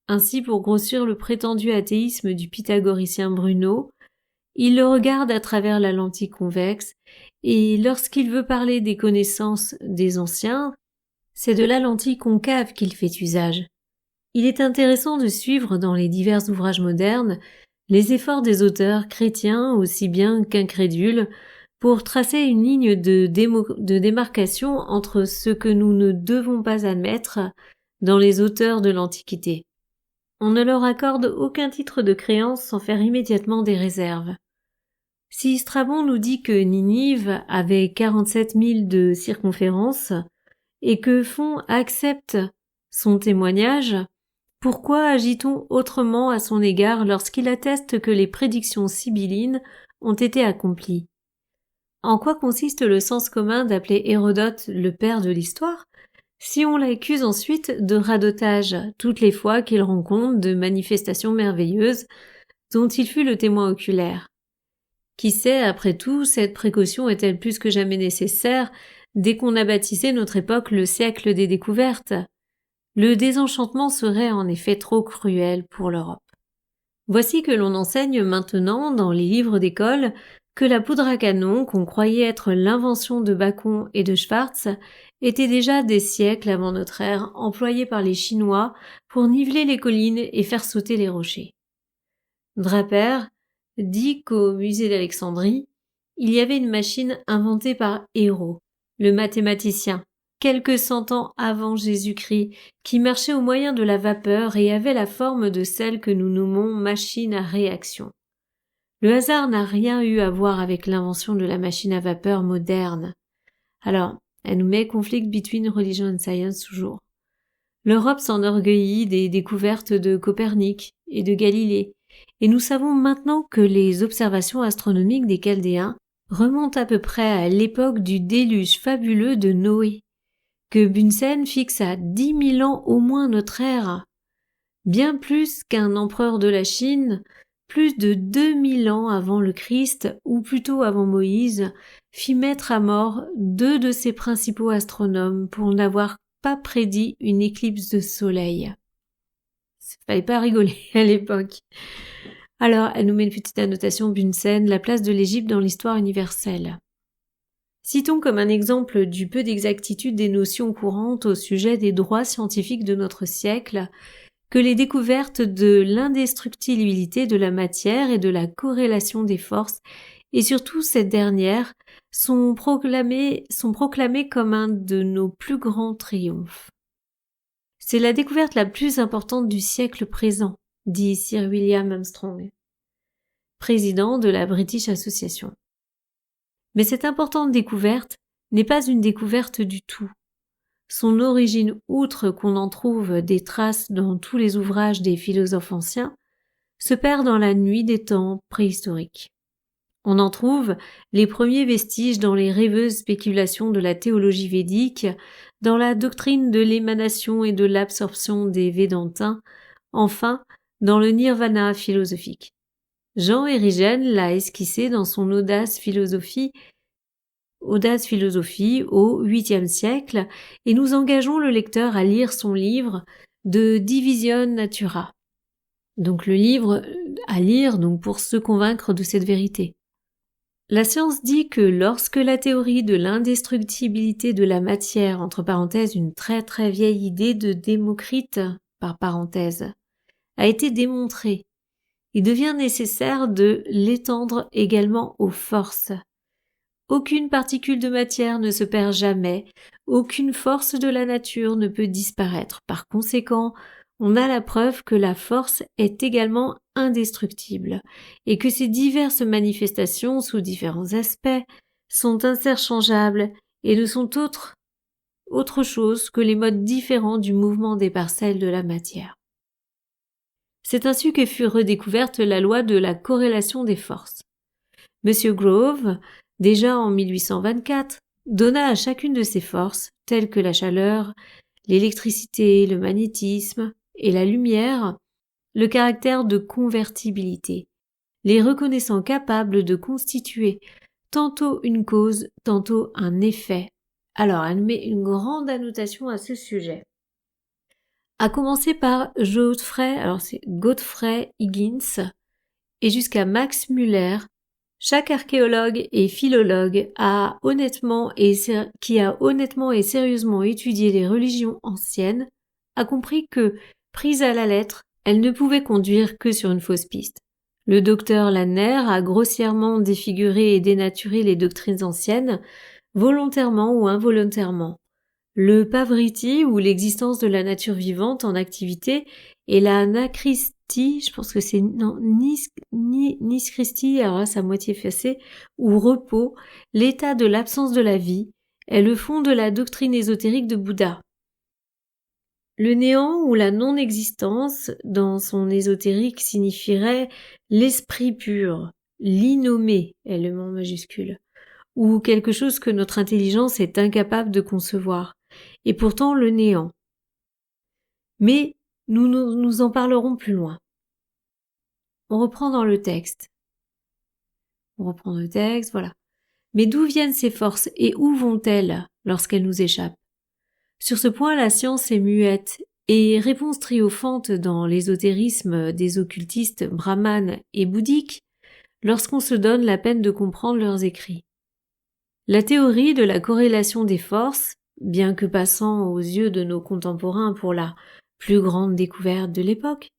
Ainsi, pour grossir le prétendu athéisme du pythagoricien Bruno, il le regarde à travers la lentille convexe, et lorsqu'il veut parler des connaissances des anciens, c'est de la lentille concave qu'il fait usage. Il est intéressant de suivre dans les divers ouvrages modernes les efforts des auteurs chrétiens aussi bien qu'incrédules pour tracer une ligne de démarcation entre ce que nous ne devons pas admettre dans les auteurs de l'Antiquité. On ne leur accorde aucun titre de créance sans faire immédiatement des réserves. Si Strabon nous dit que Ninive avait 47 000 de circonférence et que Font accepte son témoignage, pourquoi agit-on autrement à son égard lorsqu'il atteste que les prédictions sibyllines ont été accomplies? En quoi consiste le sens commun d'appeler Hérodote le père de l'histoire, si on l'accuse ensuite de radotage toutes les fois qu'il rend compte de manifestations merveilleuses dont il fut le témoin oculaire? Qui sait, après tout, cette précaution est-elle plus que jamais nécessaire dès qu'on a baptisé notre époque le siècle des découvertes? Le désenchantement serait en effet trop cruel pour l'Europe. Voici que l'on enseigne maintenant dans les livres d'école que la poudre à canon, qu'on croyait être l'invention de Bacon et de Schwartz, était déjà des siècles avant notre ère employée par les Chinois pour niveler les collines et faire sauter les rochers. Draper dit qu'au musée d'Alexandrie, il y avait une machine inventée par Héro, le mathématicien, quelques 100 ans avant Jésus-Christ, qui marchait au moyen de la vapeur et avait la forme de celle que nous nommons machine à réaction. Le hasard n'a rien eu à voir avec l'invention de la machine à vapeur moderne. Alors, elle nous met conflict between religion and science toujours. L'Europe s'enorgueillit des découvertes de Copernic et de Galilée, et nous savons maintenant que les observations astronomiques des Chaldéens remontent à peu près à l'époque du déluge fabuleux de Noé, que Bunsen fixe à 10 000 ans au moins notre ère, bien plus qu'un empereur de la Chine, plus de 2000 ans avant le Christ, ou plutôt avant Moïse, fit mettre à mort 2 de ses principaux astronomes pour n'avoir pas prédit une éclipse de soleil. Ça fallait pas rigoler à l'époque. Alors, elle nous met une petite annotation Bunsen, la place de l'Égypte dans l'histoire universelle. Citons comme un exemple du peu d'exactitude des notions courantes au sujet des droits scientifiques de notre siècle que les découvertes de l'indestructibilité de la matière et de la corrélation des forces, et surtout cette dernière, sont proclamées comme un de nos plus grands triomphes. C'est la découverte la plus importante du siècle présent, dit Sir William Armstrong, président de la British Association. Mais cette importante découverte n'est pas une découverte du tout. Son origine, outre qu'on en trouve des traces dans tous les ouvrages des philosophes anciens, se perd dans la nuit des temps préhistoriques. On en trouve les premiers vestiges dans les rêveuses spéculations de la théologie védique, dans la doctrine de l'émanation et de l'absorption des Védantins, enfin dans le nirvana philosophique. Jean Érigène l'a esquissé dans son Audace philosophie au 8e siècle, et nous engageons le lecteur à lire son livre de Division Natura. Donc le livre à lire pour se convaincre de cette vérité. La science dit que lorsque la théorie de l'indestructibilité de la matière, entre parenthèses une très très vieille idée de Démocrite, par parenthèse, a été démontrée, il devient nécessaire de l'étendre également aux forces. Aucune particule de matière ne se perd jamais, aucune force de la nature ne peut disparaître. Par conséquent, on a la preuve que la force est également indestructible et que ses diverses manifestations sous différents aspects sont interchangeables et ne sont autre chose que les modes différents du mouvement des parcelles de la matière. C'est ainsi que fut redécouverte la loi de la corrélation des forces. M. Grove, déjà en 1824, donna à chacune de ces forces, telles que la chaleur, l'électricité, le magnétisme et la lumière, le caractère de convertibilité, les reconnaissant capables de constituer tantôt une cause, tantôt un effet. Alors, elle met une grande annotation à ce sujet. À commencer par Godfrey Higgins et jusqu'à Max Müller, chaque archéologue et philologue qui a honnêtement et sérieusement étudié les religions anciennes a compris que, prise à la lettre, elle ne pouvait conduire que sur une fausse piste. Le docteur Lanner a grossièrement défiguré et dénaturé les doctrines anciennes, volontairement ou involontairement. Le Pavriti, ou l'existence de la nature vivante en activité, et la Nakristi, je pense que c'est Niskristi, alors là c'est à moitié effacé, ou repos, l'état de l'absence de la vie, est le fond de la doctrine ésotérique de Bouddha. Le néant ou la non-existence, dans son ésotérique, signifierait l'esprit pur, l'innommé, élément majuscule, ou quelque chose que notre intelligence est incapable de concevoir, et pourtant le néant. Mais nous en parlerons plus loin. On reprend dans le texte. Voilà. Mais d'où viennent ces forces et où vont-elles lorsqu'elles nous échappent? Sur ce point, la science est muette et réponse triomphante dans l'ésotérisme des occultistes brahmanes et bouddhiques lorsqu'on se donne la peine de comprendre leurs écrits. La théorie de la corrélation des forces, bien que passant aux yeux de nos contemporains pour la plus grande découverte de l'époque,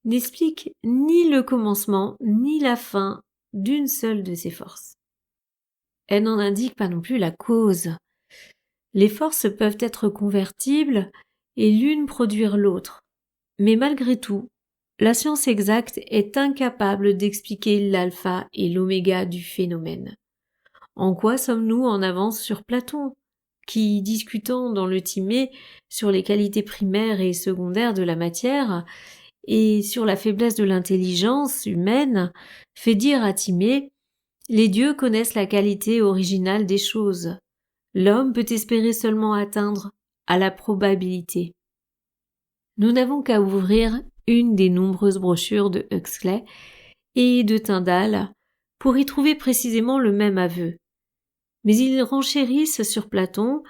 n'explique ni le commencement ni la fin d'une seule de ces forces. Elle n'en indique pas non plus la cause. Les forces peuvent être convertibles et l'une produire l'autre. Mais malgré tout, la science exacte est incapable d'expliquer l'alpha et l'oméga du phénomène. En quoi sommes-nous en avance sur Platon, qui, discutant dans le Timée sur les qualités primaires et secondaires de la matière et sur la faiblesse de l'intelligence humaine, fait dire à Timée « Les dieux connaissent la qualité originale des choses. L'homme peut espérer seulement atteindre à la probabilité. » Nous n'avons qu'à ouvrir une des nombreuses brochures de Huxley et de Tyndall pour y trouver précisément le même aveu. Mais ils renchérissent sur Platon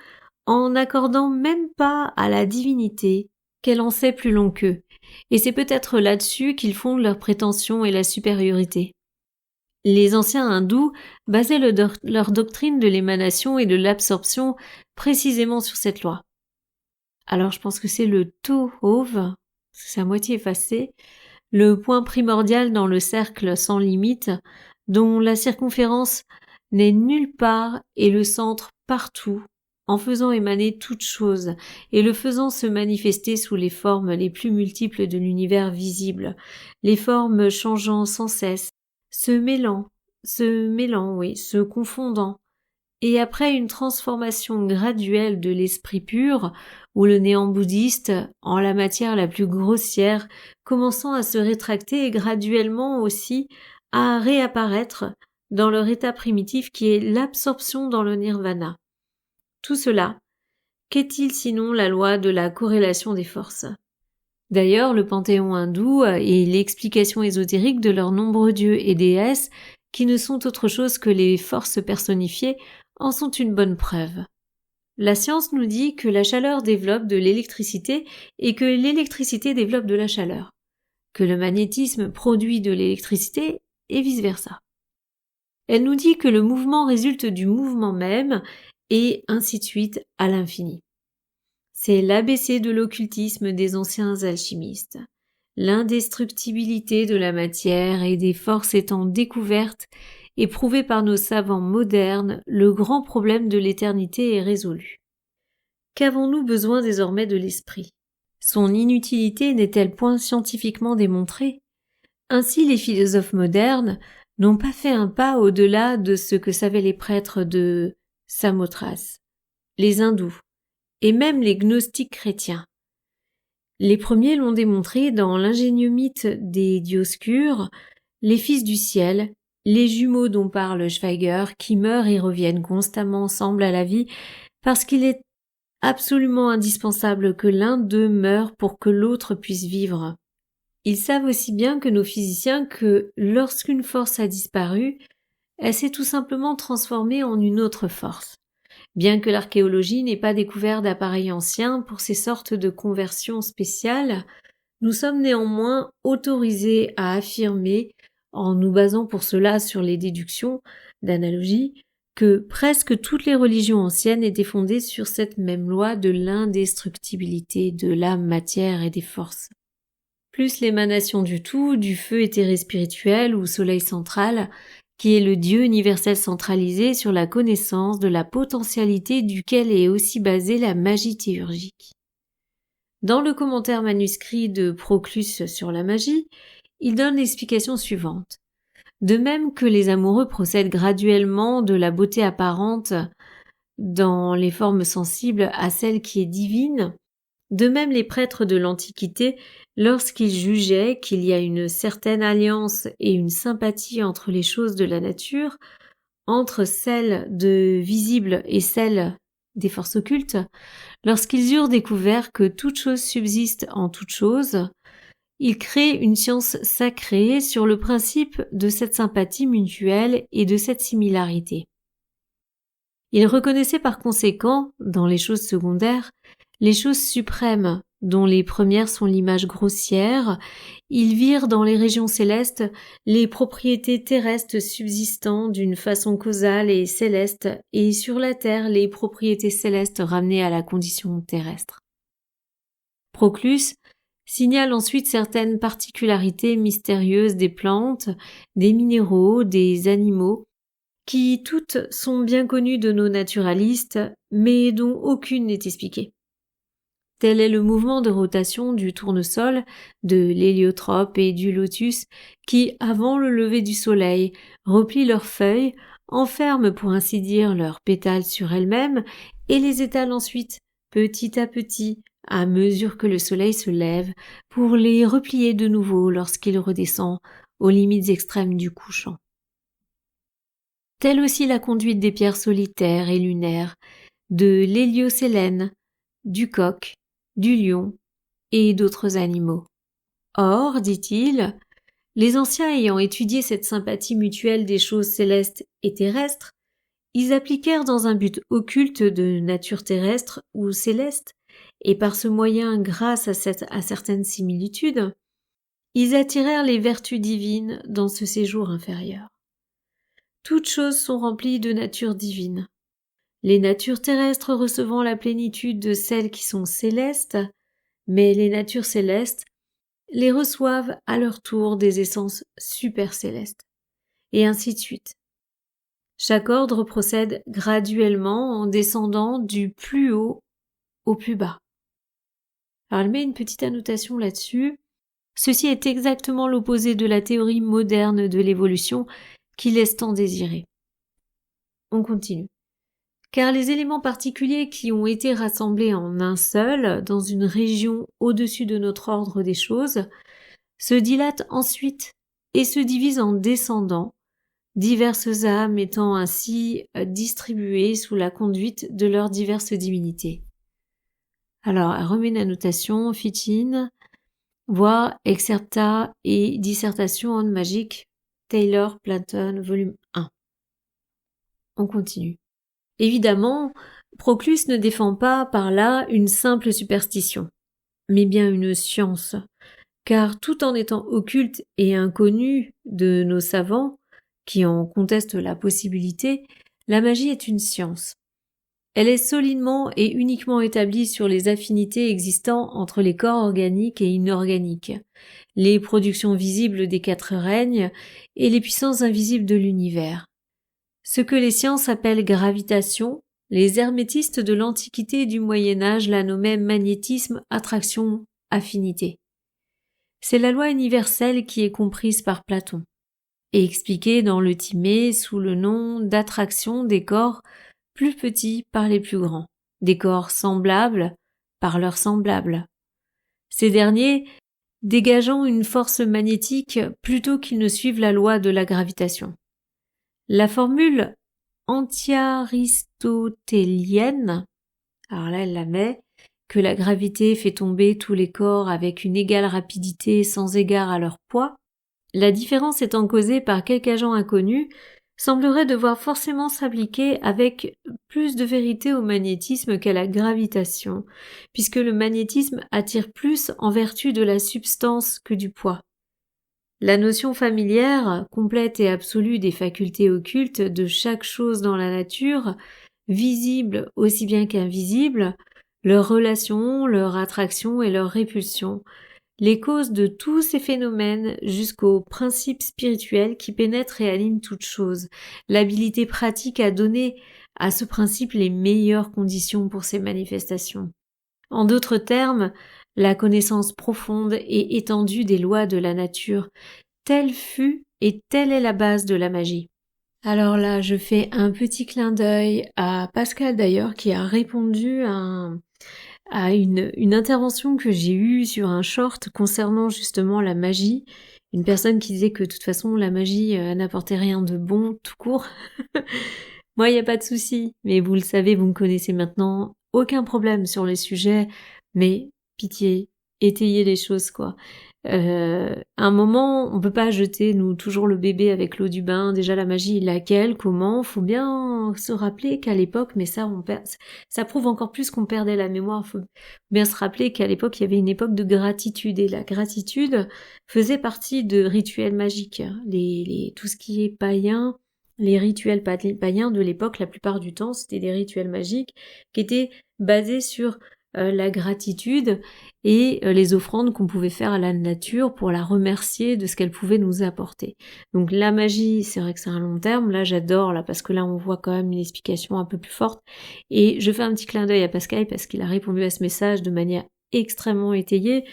en n'accordant même pas à la divinité qu'elle en sait plus long qu'eux, et c'est peut-être là-dessus qu'ils fondent leur prétention et la supériorité. Les anciens hindous basaient leur doctrine de l'émanation et de l'absorption précisément sur cette loi. Alors je pense que c'est le Tohov, c'est à moitié effacé, le point primordial dans le cercle sans limite, dont la circonférence n'est nulle part et le centre partout, en faisant émaner toute chose et le faisant se manifester sous les formes les plus multiples de l'univers visible, les formes changeant sans cesse, se mêlant, se confondant, et après une transformation graduelle de l'esprit pur, ou le néant bouddhiste, en la matière la plus grossière, commençant à se rétracter et graduellement aussi à réapparaître dans leur état primitif qui est l'absorption dans le nirvana. Tout cela, qu'est-il sinon la loi de la corrélation des forces? D'ailleurs, le panthéon hindou et l'explication ésotérique de leurs nombreux dieux et déesses, qui ne sont autre chose que les forces personnifiées, en sont une bonne preuve. La science nous dit que la chaleur développe de l'électricité et que l'électricité développe de la chaleur, que le magnétisme produit de l'électricité et vice-versa. Elle nous dit que le mouvement résulte du mouvement même et ainsi de suite à l'infini. C'est l'ABC de l'occultisme des anciens alchimistes. l'indestructibilité de la matière et des forces étant découvertes et prouvée par nos savants modernes, le grand problème de l'éternité est résolu. Qu'avons-nous besoin désormais de l'esprit? Son inutilité n'est-elle point scientifiquement démontrée? Ainsi les philosophes modernes n'ont pas fait un pas au-delà de ce que savaient les prêtres de Samothrace, les hindous, et même les gnostiques chrétiens. Les premiers l'ont démontré dans l'ingénieux mythe des Dioscures, les fils du ciel, les jumeaux dont parle Schweigger, qui meurent et reviennent constamment ensemble à la vie, parce qu'il est absolument indispensable que l'un d'eux meure pour que l'autre puisse vivre. Ils savent aussi bien que nos physiciens que lorsqu'une force a disparu, elle s'est tout simplement transformée en une autre force. Bien que l'archéologie n'ait pas découvert d'appareils anciens pour ces sortes de conversions spéciales, nous sommes néanmoins autorisés à affirmer, en nous basant pour cela sur les déductions d'analogie, que presque toutes les religions anciennes étaient fondées sur cette même loi de l'indestructibilité de la matière et des forces. Plus l'émanation du tout, du feu éthéré spirituel ou soleil central, qui est le Dieu universel centralisé sur la connaissance de la potentialité duquel est aussi basée la magie théurgique. Dans le commentaire manuscrit de Proclus sur la magie, il donne l'explication suivante. De même que les amoureux procèdent graduellement de la beauté apparente dans les formes sensibles à celle qui est divine, de même les prêtres de l'Antiquité, lorsqu'ils jugeaient qu'il y a une certaine alliance et une sympathie entre les choses de la nature, entre celles de visibles et celles des forces occultes, lorsqu'ils eurent découvert que toute chose subsiste en toute chose, ils créent une science sacrée sur le principe de cette sympathie mutuelle et de cette similarité. Ils reconnaissaient par conséquent, dans les choses secondaires, les choses suprêmes, dont les premières sont l'image grossière. Ils virent dans les régions célestes les propriétés terrestres subsistant d'une façon causale et céleste, et sur la terre les propriétés célestes ramenées à la condition terrestre. Proclus signale ensuite certaines particularités mystérieuses des plantes, des minéraux, des animaux, qui toutes sont bien connues de nos naturalistes, mais dont aucune n'est expliquée. Tel est le mouvement de rotation du tournesol, de l'héliotrope et du lotus qui, avant le lever du soleil, replient leurs feuilles, enferment pour ainsi dire leurs pétales sur elles-mêmes et les étalent ensuite, petit à mesure que le soleil se lève, pour les replier de nouveau lorsqu'il redescend aux limites extrêmes du couchant. Telle aussi la conduite des pierres solitaires et lunaires, de l'héliocélène, du coq, du lion et d'autres animaux. Or, dit-il, les anciens ayant étudié cette sympathie mutuelle des choses célestes et terrestres, ils appliquèrent dans un but occulte de nature terrestre ou céleste, et par ce moyen, grâce à certaines similitudes, ils attirèrent les vertus divines dans ce séjour inférieur. Toutes choses sont remplies de nature divine. Les natures terrestres recevant la plénitude de celles qui sont célestes, mais les natures célestes les reçoivent à leur tour des essences supercélestes, et ainsi de suite. Chaque ordre procède graduellement en descendant du plus haut au plus bas. Alors elle met une petite annotation là-dessus. Ceci est exactement l'opposé de la théorie moderne de l'évolution qui laisse tant désirer. On continue. Car les éléments particuliers qui ont été rassemblés en un seul, dans une région au-dessus de notre ordre des choses, se dilatent ensuite et se divisent en descendants, diverses âmes étant ainsi distribuées sous la conduite de leurs diverses divinités. Alors, elle remet une annotation, Fichin, voir Excerpta et Dissertation on Magic, Taylor, Platon, volume 1. On continue. Évidemment, Proclus ne défend pas par là une simple superstition, mais bien une science, car tout en étant occulte et inconnue de nos savants, qui en contestent la possibilité, la magie est une science. Elle est solidement et uniquement établie sur les affinités existant entre les corps organiques et inorganiques, les productions visibles des quatre règnes et les puissances invisibles de l'univers. Ce que les sciences appellent gravitation, les hermétistes de l'Antiquité et du Moyen-Âge la nommaient magnétisme, attraction, affinité. C'est la loi universelle qui est comprise par Platon et expliquée dans le Timée sous le nom d'attraction des corps plus petits par les plus grands, des corps semblables par leurs semblables. Ces derniers dégageant une force magnétique plutôt qu'ils ne suivent la loi de la gravitation. La formule anti-aristotelienne, alors là elle la met, que la gravité fait tomber tous les corps avec une égale rapidité sans égard à leur poids, la différence étant causée par quelque agent inconnu, semblerait devoir forcément s'appliquer avec plus de vérité au magnétisme qu'à la gravitation, puisque le magnétisme attire plus en vertu de la substance que du poids. La notion familière, complète et absolue des facultés occultes de chaque chose dans la nature, visible aussi bien qu'invisible, leurs relations, leur attraction et leur répulsion, les causes de tous ces phénomènes jusqu'aux principes spirituels qui pénètrent et alignent toute chose, l'habilité pratique à donner à ce principe les meilleures conditions pour ses manifestations. En d'autres termes, la connaissance profonde et étendue des lois de la nature, telle fut et telle est la base de la magie. Alors là, je fais un petit clin d'œil à Pascal d'ailleurs qui a répondu à une intervention que j'ai eue sur un short concernant justement la magie. Une personne qui disait que de toute façon la magie n'apportait rien de bon tout court. Moi, il n'y a pas de souci, mais vous le savez, vous me connaissez maintenant, aucun problème sur les sujets, mais pitié, étayez les choses quoi. À un moment, on peut pas jeter nous toujours le bébé avec l'eau du bain. Déjà la magie, laquelle, comment, faut bien se rappeler qu'à l'époque, mais ça ça prouve encore plus qu'on perdait la mémoire. Faut bien se rappeler qu'à l'époque, il y avait une époque de gratitude et la gratitude faisait partie de rituels magiques. Tout ce qui est païen, les rituels païens de l'époque, la plupart du temps, c'était des rituels magiques qui étaient basés sur la gratitude et les offrandes qu'on pouvait faire à la nature pour la remercier de ce qu'elle pouvait nous apporter. Donc la magie, c'est vrai que c'est un long terme, là j'adore, là parce que là on voit quand même une explication un peu plus forte, et je fais un petit clin d'œil à Pascal parce qu'il a répondu à ce message de manière extrêmement étayée,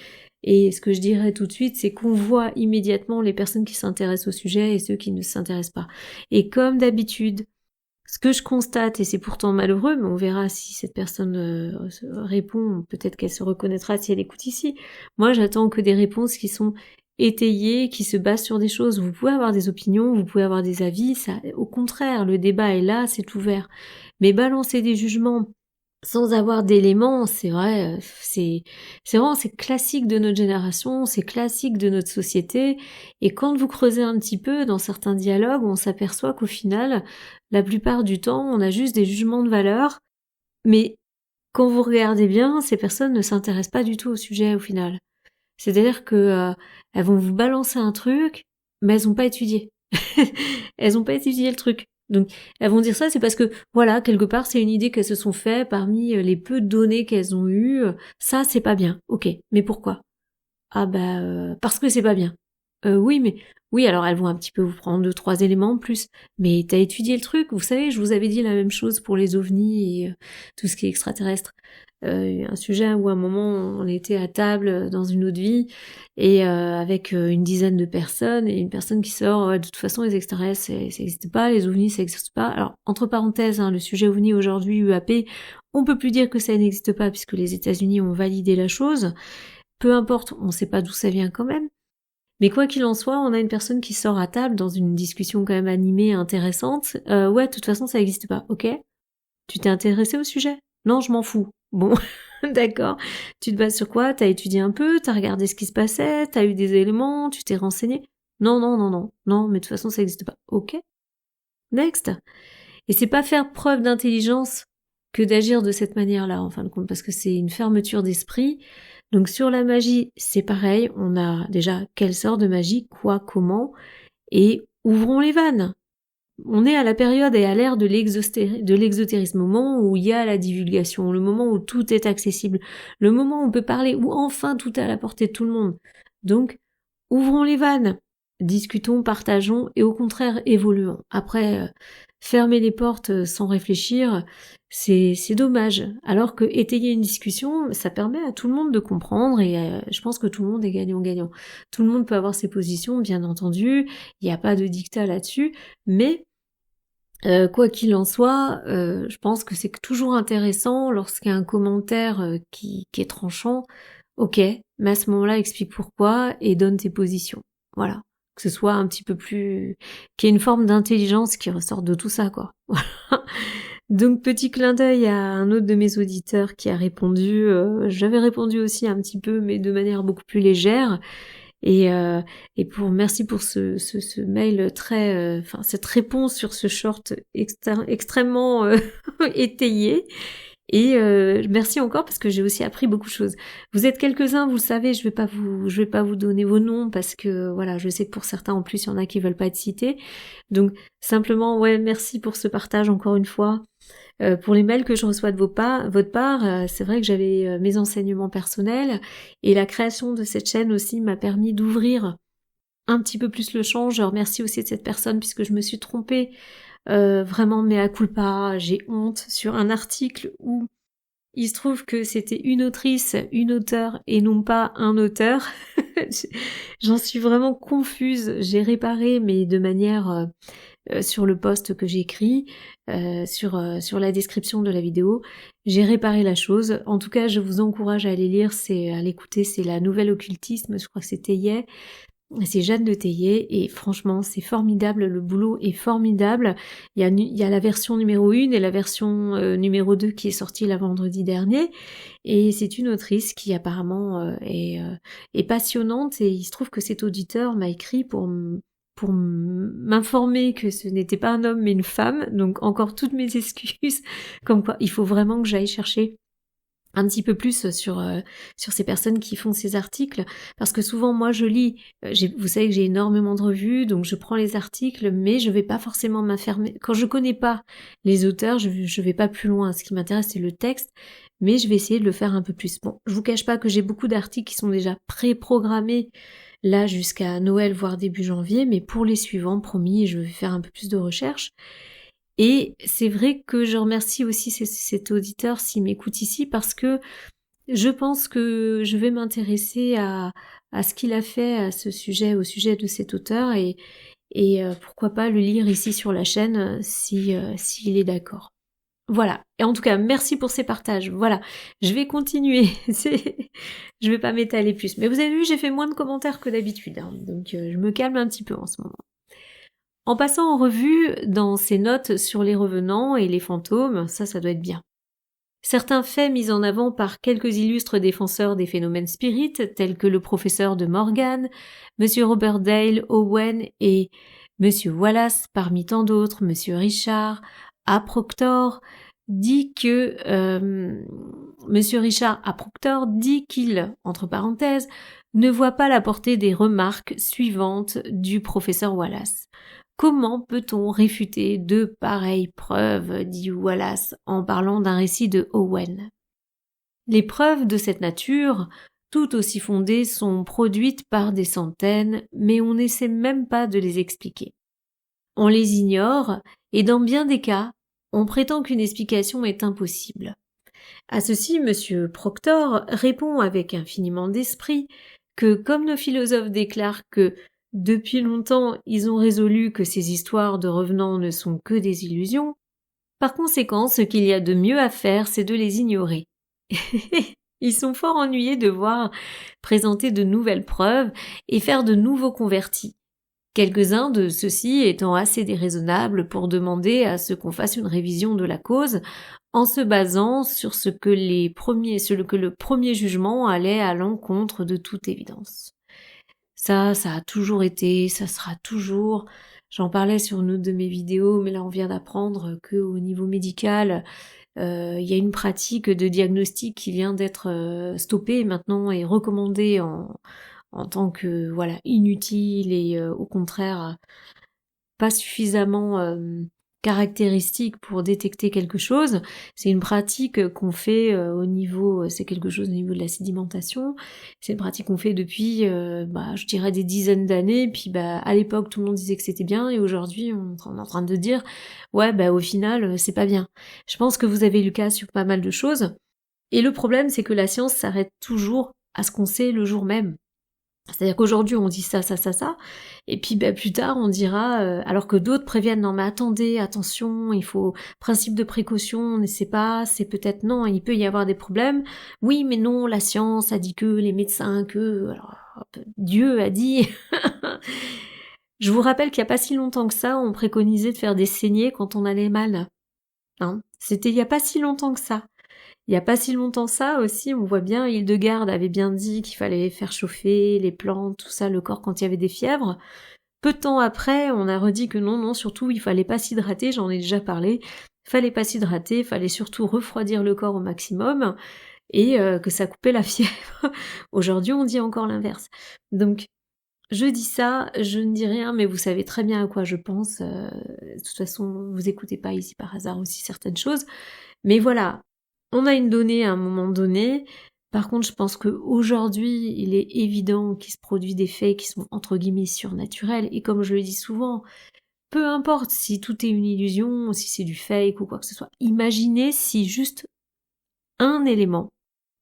et ce que je dirais tout de suite, c'est qu'on voit immédiatement les personnes qui s'intéressent au sujet et ceux qui ne s'intéressent pas. Et comme d'habitude, ce que je constate, et c'est pourtant malheureux, mais on verra si cette personne répond, peut-être qu'elle se reconnaîtra si elle écoute ici. Moi, j'attends que des réponses qui sont étayées, qui se basent sur des choses. Vous pouvez avoir des opinions, vous pouvez avoir des avis, ça, au contraire, le débat est là, c'est ouvert. Mais balancer des jugements sans avoir d'éléments, c'est vrai, c'est classique de notre génération, c'est classique de notre société, et quand vous creusez un petit peu dans certains dialogues, on s'aperçoit qu'au final, la plupart du temps, on a juste des jugements de valeur, mais quand vous regardez bien, ces personnes ne s'intéressent pas du tout au sujet au final. C'est-à-dire que elles vont vous balancer un truc, mais elles n'ont pas étudié. Elles n'ont pas étudié le truc. Donc, elles vont dire ça, c'est parce que, voilà, quelque part, c'est une idée qu'elles se sont fait parmi les peu de données qu'elles ont eues. Ça, c'est pas bien. Ok, mais pourquoi? Ah bah, parce que c'est pas bien. Oui, alors elles vont un petit peu vous prendre 2-3 éléments en plus. Mais t'as étudié le truc, vous savez, je vous avais dit la même chose pour les ovnis et tout ce qui est extraterrestre. Un sujet où à un moment on était à table dans une autre vie et avec une dizaine de personnes et une personne qui sort de toute façon les extraterrestres ça n'existe pas, les ovnis ça n'existe pas. Alors entre parenthèses, le sujet ovni aujourd'hui UAP, on peut plus dire que ça n'existe pas puisque les États-Unis ont validé la chose. Peu importe, on sait pas d'où ça vient quand même. Mais quoi qu'il en soit, on a une personne qui sort à table dans une discussion quand même animée, intéressante. Ouais, de toute façon, ça n'existe pas, ok? Tu t'es intéressé au sujet? Non, je m'en fous. Bon, d'accord. Tu te bases sur quoi? T'as étudié un peu, t'as regardé ce qui se passait, t'as eu des éléments, tu t'es renseigné? Non, mais de toute façon, ça n'existe pas. Ok? Next. Et c'est pas faire preuve d'intelligence que d'agir de cette manière-là, en fin de compte, parce que c'est une fermeture d'esprit. Donc sur la magie, c'est pareil, on a déjà quelle sorte de magie, quoi, comment, et ouvrons les vannes. on est à la période et à l'ère de l'exotérisme, le moment où il y a la divulgation, le moment où tout est accessible, le moment où on peut parler, où enfin tout est à la portée de tout le monde. Donc, ouvrons les vannes, discutons, partageons et au contraire évoluons. Après, fermer les portes sans réfléchir, c'est dommage. Alors que étayer une discussion, ça permet à tout le monde de comprendre et je pense que tout le monde est gagnant-gagnant. Tout le monde peut avoir ses positions, bien entendu, il n'y a pas de dictat là-dessus, mais quoi qu'il en soit, je pense que c'est toujours intéressant lorsqu'il y a un commentaire qui est tranchant, ok, mais à ce moment-là, explique pourquoi et donne tes positions. Voilà. Que ce soit un petit peu plus... qu'il y ait une forme d'intelligence qui ressorte de tout ça, quoi. Voilà. Donc, petit clin d'œil à un autre de mes auditeurs qui a répondu. J'avais répondu aussi un petit peu, mais de manière beaucoup plus légère. Et merci pour ce mail très, cette réponse sur ce short extrêmement étayé. Et merci encore parce que j'ai aussi appris beaucoup de choses. Vous êtes quelques-uns, vous le savez, je vais pas vous donner vos noms parce que voilà, je sais que pour certains en plus il y en a qui veulent pas être cités. Donc simplement ouais, merci pour ce partage encore une fois. Pour les mails que je reçois de votre part, c'est vrai que j'avais mes enseignements personnels et la création de cette chaîne aussi m'a permis d'ouvrir un petit peu plus le champ. Je remercie aussi de cette personne puisque je me suis trompée vraiment mea culpa, j'ai honte sur un article où il se trouve que c'était une autrice, une auteure et non pas un auteur. J'en suis vraiment confuse. J'ai réparé mais de manière sur le post que j'ai écrit, sur la description de la vidéo. J'ai réparé la chose. En tout cas, je vous encourage à aller lire, à l'écouter, c'est la Nouvelle Occultisme, je crois que c'est Théier. C'est Jeanne de Théier et franchement c'est formidable, le boulot est formidable. Il y a la version numéro 1 et la version numéro 2 qui est sortie la vendredi dernier et c'est une autrice qui apparemment est passionnante et il se trouve que cet auditeur m'a écrit pour m'informer que ce n'était pas un homme mais une femme, donc encore toutes mes excuses, comme quoi il faut vraiment que j'aille chercher un petit peu plus sur ces personnes qui font ces articles, parce que souvent moi je lis, vous savez que j'ai énormément de revues, donc je prends les articles, mais je vais pas forcément m'affermer. Quand je connais pas les auteurs, je vais pas plus loin. Ce qui m'intéresse c'est le texte, mais je vais essayer de le faire un peu plus. Bon, je vous cache pas que j'ai beaucoup d'articles qui sont déjà pré-programmés là jusqu'à Noël voire début janvier, mais pour les suivants, promis, je vais faire un peu plus de recherche. Et c'est vrai que je remercie aussi cet auditeur s'il m'écoute ici parce que je pense que je vais m'intéresser à ce qu'il a fait à ce sujet, au sujet de cet auteur et pourquoi pas le lire ici sur la chaîne s'il est d'accord. Voilà. Et en tout cas, merci pour ces partages. Voilà. Je vais continuer. Je vais pas m'étaler plus. Mais vous avez vu, j'ai fait moins de commentaires que d'habitude. Hein. Donc je me calme un petit peu en ce moment. En passant en revue dans ses notes sur les revenants et les fantômes, ça doit être bien. Certains faits mis en avant par quelques illustres défenseurs des phénomènes spirites, tels que le professeur de Morgan, Monsieur Robert Dale, Owen et Monsieur Wallace, parmi tant d'autres, Monsieur Richard, A. Proctor, dit que Monsieur Richard A. Proctor dit qu'il, entre parenthèses, ne voit pas la portée des remarques suivantes du professeur Wallace. Comment peut-on réfuter de pareilles preuves, dit Wallace en parlant d'un récit de Owen. Les preuves de cette nature, tout aussi fondées, sont produites par des centaines, mais on n'essaie même pas de les expliquer. On les ignore, et dans bien des cas, on prétend qu'une explication est impossible. À ceci, M. Proctor répond avec infiniment d'esprit que, comme nos philosophes déclarent que depuis longtemps, ils ont résolu que ces histoires de revenants ne sont que des illusions. Par conséquent, ce qu'il y a de mieux à faire, c'est de les ignorer. Ils sont fort ennuyés de voir présenter de nouvelles preuves et faire de nouveaux convertis. Quelques-uns de ceux-ci étant assez déraisonnables pour demander à ce qu'on fasse une révision de la cause en se basant sur ce que le premier jugement allait à l'encontre de toute évidence. Ça a toujours été, ça sera toujours. J'en parlais sur une autre de mes vidéos, mais là on vient d'apprendre qu'au niveau médical, il y a une pratique de diagnostic qui vient d'être stoppée maintenant et recommandée en tant que inutile et au contraire pas suffisamment caractéristique pour détecter quelque chose. C'est une pratique qu'on fait c'est quelque chose au niveau de la sédimentation. C'est une pratique qu'on fait depuis, je dirais des dizaines d'années. Puis à l'époque, tout le monde disait que c'était bien, et aujourd'hui, on est en train de dire, ouais, au final, c'est pas bien. Je pense que vous avez eu le cas sur pas mal de choses. Et le problème, c'est que la science s'arrête toujours à ce qu'on sait le jour même. C'est-à-dire qu'aujourd'hui, on dit ça, et puis plus tard, on dira, alors que d'autres préviennent, non mais attendez, attention, il faut principe de précaution, on ne sait pas, c'est peut-être non, il peut y avoir des problèmes. Oui, mais non, la science a dit que, les médecins que, alors Dieu a dit. Je vous rappelle qu'il n'y a pas si longtemps que ça, on préconisait de faire des saignées quand on allait mal. Hein, c'était il n'y a pas si longtemps que ça. Il n'y a pas si longtemps ça aussi, on voit bien, Hildegarde avait bien dit qu'il fallait faire chauffer les plantes, tout ça, le corps quand il y avait des fièvres. Peu de temps après, on a redit que non, surtout, il fallait pas s'hydrater, j'en ai déjà parlé. Il fallait pas s'hydrater, il fallait surtout refroidir le corps au maximum, et que ça coupait la fièvre. Aujourd'hui, on dit encore l'inverse. Donc, je dis ça, je ne dis rien, mais vous savez très bien à quoi je pense. De toute façon, vous écoutez pas ici par hasard aussi certaines choses. Mais voilà, on a une donnée à un moment donné. Par contre, je pense qu'aujourd'hui, il est évident qu'il se produit des faits qui sont entre guillemets surnaturels. Et comme je le dis souvent, peu importe si tout est une illusion, si c'est du fake ou quoi que ce soit, imaginez si juste un élément,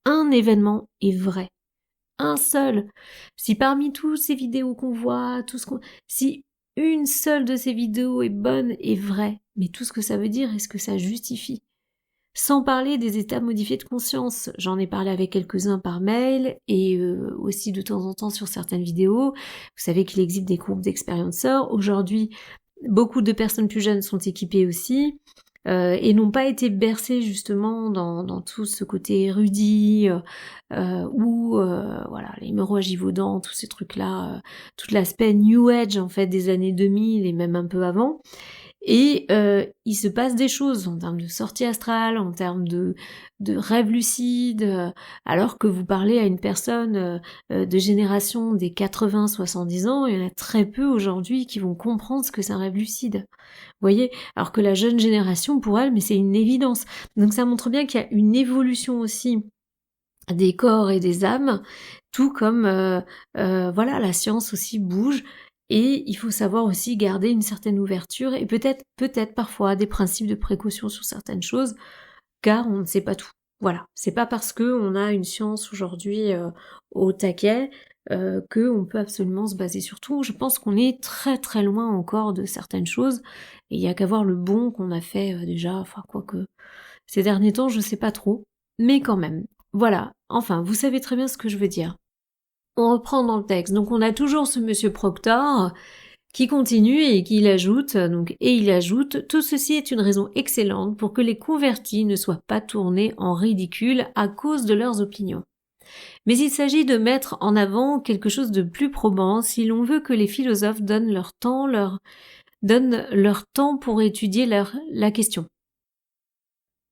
un événement est vrai. Un seul. Si parmi tous ces vidéos qu'on voit, si une seule de ces vidéos est bonne et vraie, mais tout ce que ça veut dire, est-ce que ça justifie? Sans parler des états modifiés de conscience, j'en ai parlé avec quelques-uns par mail et aussi de temps en temps sur certaines vidéos. Vous savez qu'il existe des groupes d'expérienceurs. Aujourd'hui, beaucoup de personnes plus jeunes sont équipées aussi et n'ont pas été bercées justement dans tout ce côté érudit ou voilà, l'hémorragie Vaudan, tous ces trucs-là, tout l'aspect New Age en fait des années 2000 et même un peu avant. Et il se passe des choses en termes de sortie astrale, en termes de rêve lucide, alors que vous parlez à une personne de génération des 80-70 ans, il y en a très peu aujourd'hui qui vont comprendre ce que c'est un rêve lucide. Vous voyez, alors que la jeune génération, pour elle, mais c'est une évidence. Donc ça montre bien qu'il y a une évolution aussi des corps et des âmes, tout comme voilà, la science aussi bouge. Et il faut savoir aussi garder une certaine ouverture et peut-être parfois des principes de précaution sur certaines choses, car on ne sait pas tout. Voilà, c'est pas parce que on a une science aujourd'hui au taquet que on peut absolument se baser sur tout. Je pense qu'on est très très loin encore de certaines choses et il y a qu'à voir le bond qu'on a fait déjà. Enfin quoique ces derniers temps, je sais pas trop, mais quand même. Voilà. Enfin, vous savez très bien ce que je veux dire. On reprend dans le texte. Donc on a toujours ce monsieur Proctor qui continue et qui ajoute, tout ceci est une raison excellente pour que les convertis ne soient pas tournés en ridicule à cause de leurs opinions. Mais il s'agit de mettre en avant quelque chose de plus probant si l'on veut que les philosophes donnent leur temps pour étudier la question.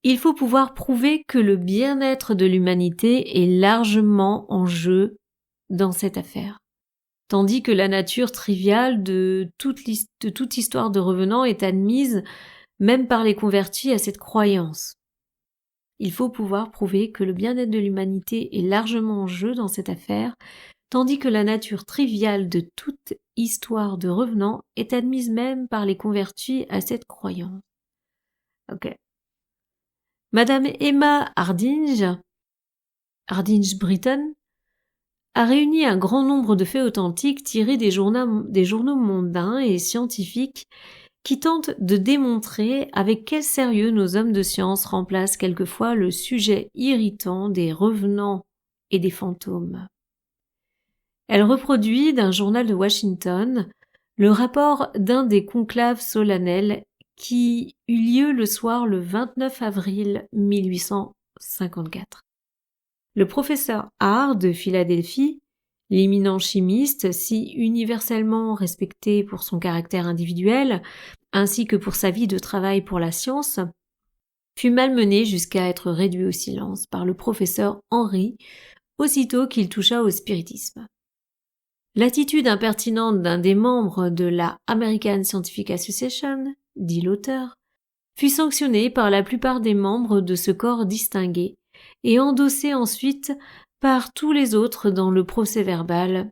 Il faut pouvoir prouver que le bien-être de l'humanité est largement en jeu dans cette affaire, tandis que la nature triviale de toute histoire de revenants est admise même par les convertis à cette croyance. Il faut pouvoir prouver que le bien-être de l'humanité est largement en jeu dans cette affaire, tandis que la nature triviale de toute histoire de revenants est admise même par les convertis à cette croyance. Ok. Madame Emma Hardinge Britton, a réuni un grand nombre de faits authentiques tirés des journaux mondains et scientifiques qui tentent de démontrer avec quel sérieux nos hommes de science remplacent quelquefois le sujet irritant des revenants et des fantômes. Elle reproduit d'un journal de Washington le rapport d'un des conclaves solennels qui eut lieu le soir le 29 avril 1854. Le professeur Hart de Philadelphie, l'éminent chimiste, si universellement respecté pour son caractère individuel, ainsi que pour sa vie de travail pour la science, fut malmené jusqu'à être réduit au silence par le professeur Henry, aussitôt qu'il toucha au spiritisme. L'attitude impertinente d'un des membres de la American Scientific Association, dit l'auteur, fut sanctionnée par la plupart des membres de ce corps distingué et endossée ensuite par tous les autres dans le procès-verbal.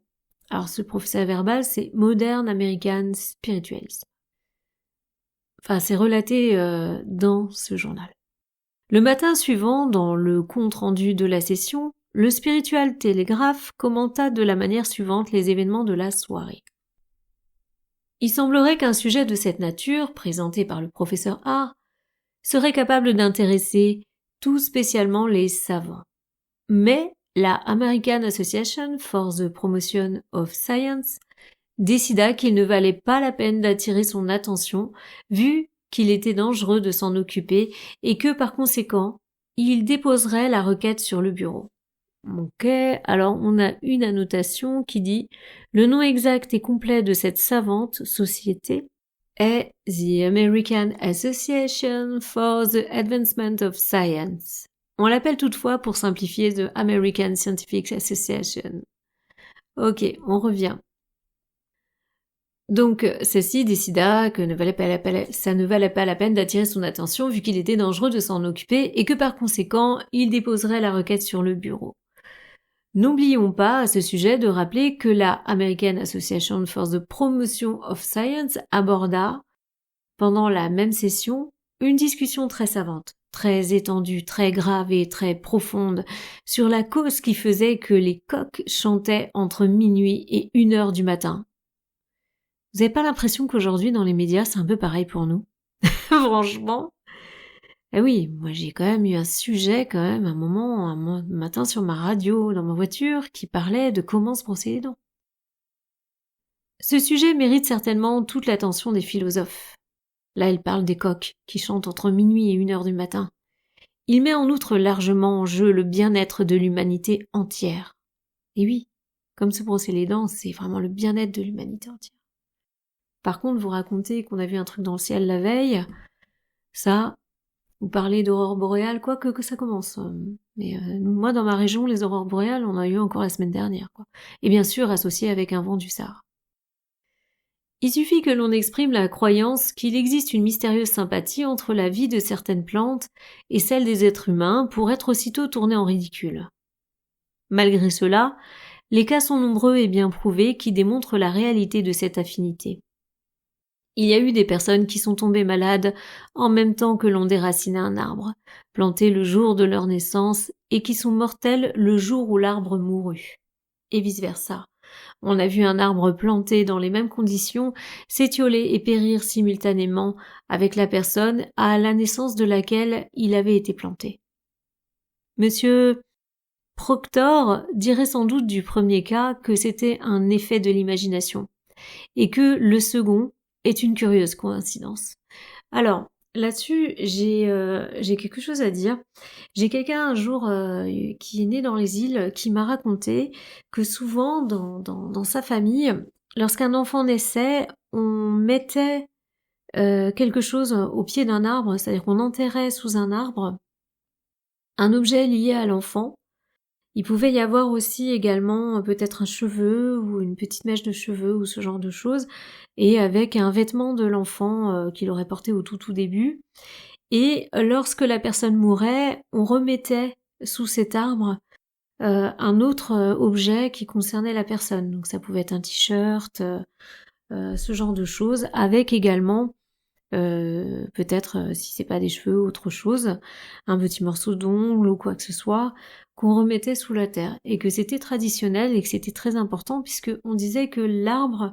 Alors ce procès-verbal, c'est Modern American Spiritualism. Enfin, c'est relaté dans ce journal. Le matin suivant, dans le compte-rendu de la session, le Spiritual Telegraph commenta de la manière suivante les événements de la soirée. Il semblerait qu'un sujet de cette nature, présenté par le professeur R, serait capable d'intéresser tout spécialement les savants. Mais la American Association for the Promotion of Science décida qu'il ne valait pas la peine d'attirer son attention, vu qu'il était dangereux de s'en occuper et que, par conséquent, il déposerait la requête sur le bureau. Ok, alors on a une annotation qui dit « Le nom exact et complet de cette savante société est The American Association for the Advancement of Science ». On l'appelle toutefois pour simplifier The American Scientific Association. Ok, on revient. Donc, celle-ci décida que ça ne valait pas la peine d'attirer son attention vu qu'il était dangereux de s'en occuper et que par conséquent, il déposerait la requête sur le bureau. N'oublions pas à ce sujet de rappeler que la American Association for the Promotion of Science aborda, pendant la même session, une discussion très savante, très étendue, très grave et très profonde sur la cause qui faisait que les coqs chantaient entre minuit et 1h du matin. Vous n'avez pas l'impression qu'aujourd'hui, dans les médias, c'est un peu pareil pour nous? Franchement. Eh oui, moi j'ai quand même eu un sujet, un matin sur ma radio, dans ma voiture, qui parlait de comment se brosser les dents. Ce sujet mérite certainement toute l'attention des philosophes. Là, il parle des coqs, qui chantent entre minuit et 1h du matin. Il met en outre largement en jeu le bien-être de l'humanité entière. Et oui, comme se brosser les dents, c'est vraiment le bien-être de l'humanité entière. Par contre, vous racontez qu'on a vu un truc dans le ciel la veille, ça, vous parlez d'aurore boréale, quoi que ça commence. Mais moi, dans ma région, les aurores boréales, on a eu encore la semaine dernière, quoi. Et bien sûr, associé avec un vent du Sahara. Il suffit que l'on exprime la croyance qu'il existe une mystérieuse sympathie entre la vie de certaines plantes et celle des êtres humains pour être aussitôt tournée en ridicule. Malgré cela, les cas sont nombreux et bien prouvés qui démontrent la réalité de cette affinité. Il y a eu des personnes qui sont tombées malades en même temps que l'on déracinait un arbre, planté le jour de leur naissance, et qui sont mortelles le jour où l'arbre mourut. Et vice-versa. On a vu un arbre planté dans les mêmes conditions s'étioler et périr simultanément avec la personne à la naissance de laquelle il avait été planté. Monsieur Proctor dirait sans doute du premier cas que c'était un effet de l'imagination, et que le second est une curieuse coïncidence. Alors, là-dessus, j'ai quelque chose à dire. J'ai quelqu'un un jour qui est né dans les îles qui m'a raconté que souvent dans sa famille, lorsqu'un enfant naissait, on mettait quelque chose au pied d'un arbre, c'est-à-dire qu'on enterrait sous un arbre un objet lié à l'enfant. Il pouvait y avoir aussi également peut-être un cheveu ou une petite mèche de cheveux ou ce genre de choses, et avec un vêtement de l'enfant qu'il aurait porté au tout début. Et lorsque la personne mourait, on remettait sous cet arbre un autre objet qui concernait la personne. Donc ça pouvait être un t-shirt, ce genre de choses, avec également peut-être si c'est pas des cheveux, autre chose, un petit morceau d'ongle ou quoi que ce soit, qu'on remettait sous la terre, et que c'était traditionnel et que c'était très important puisque on disait que l'arbre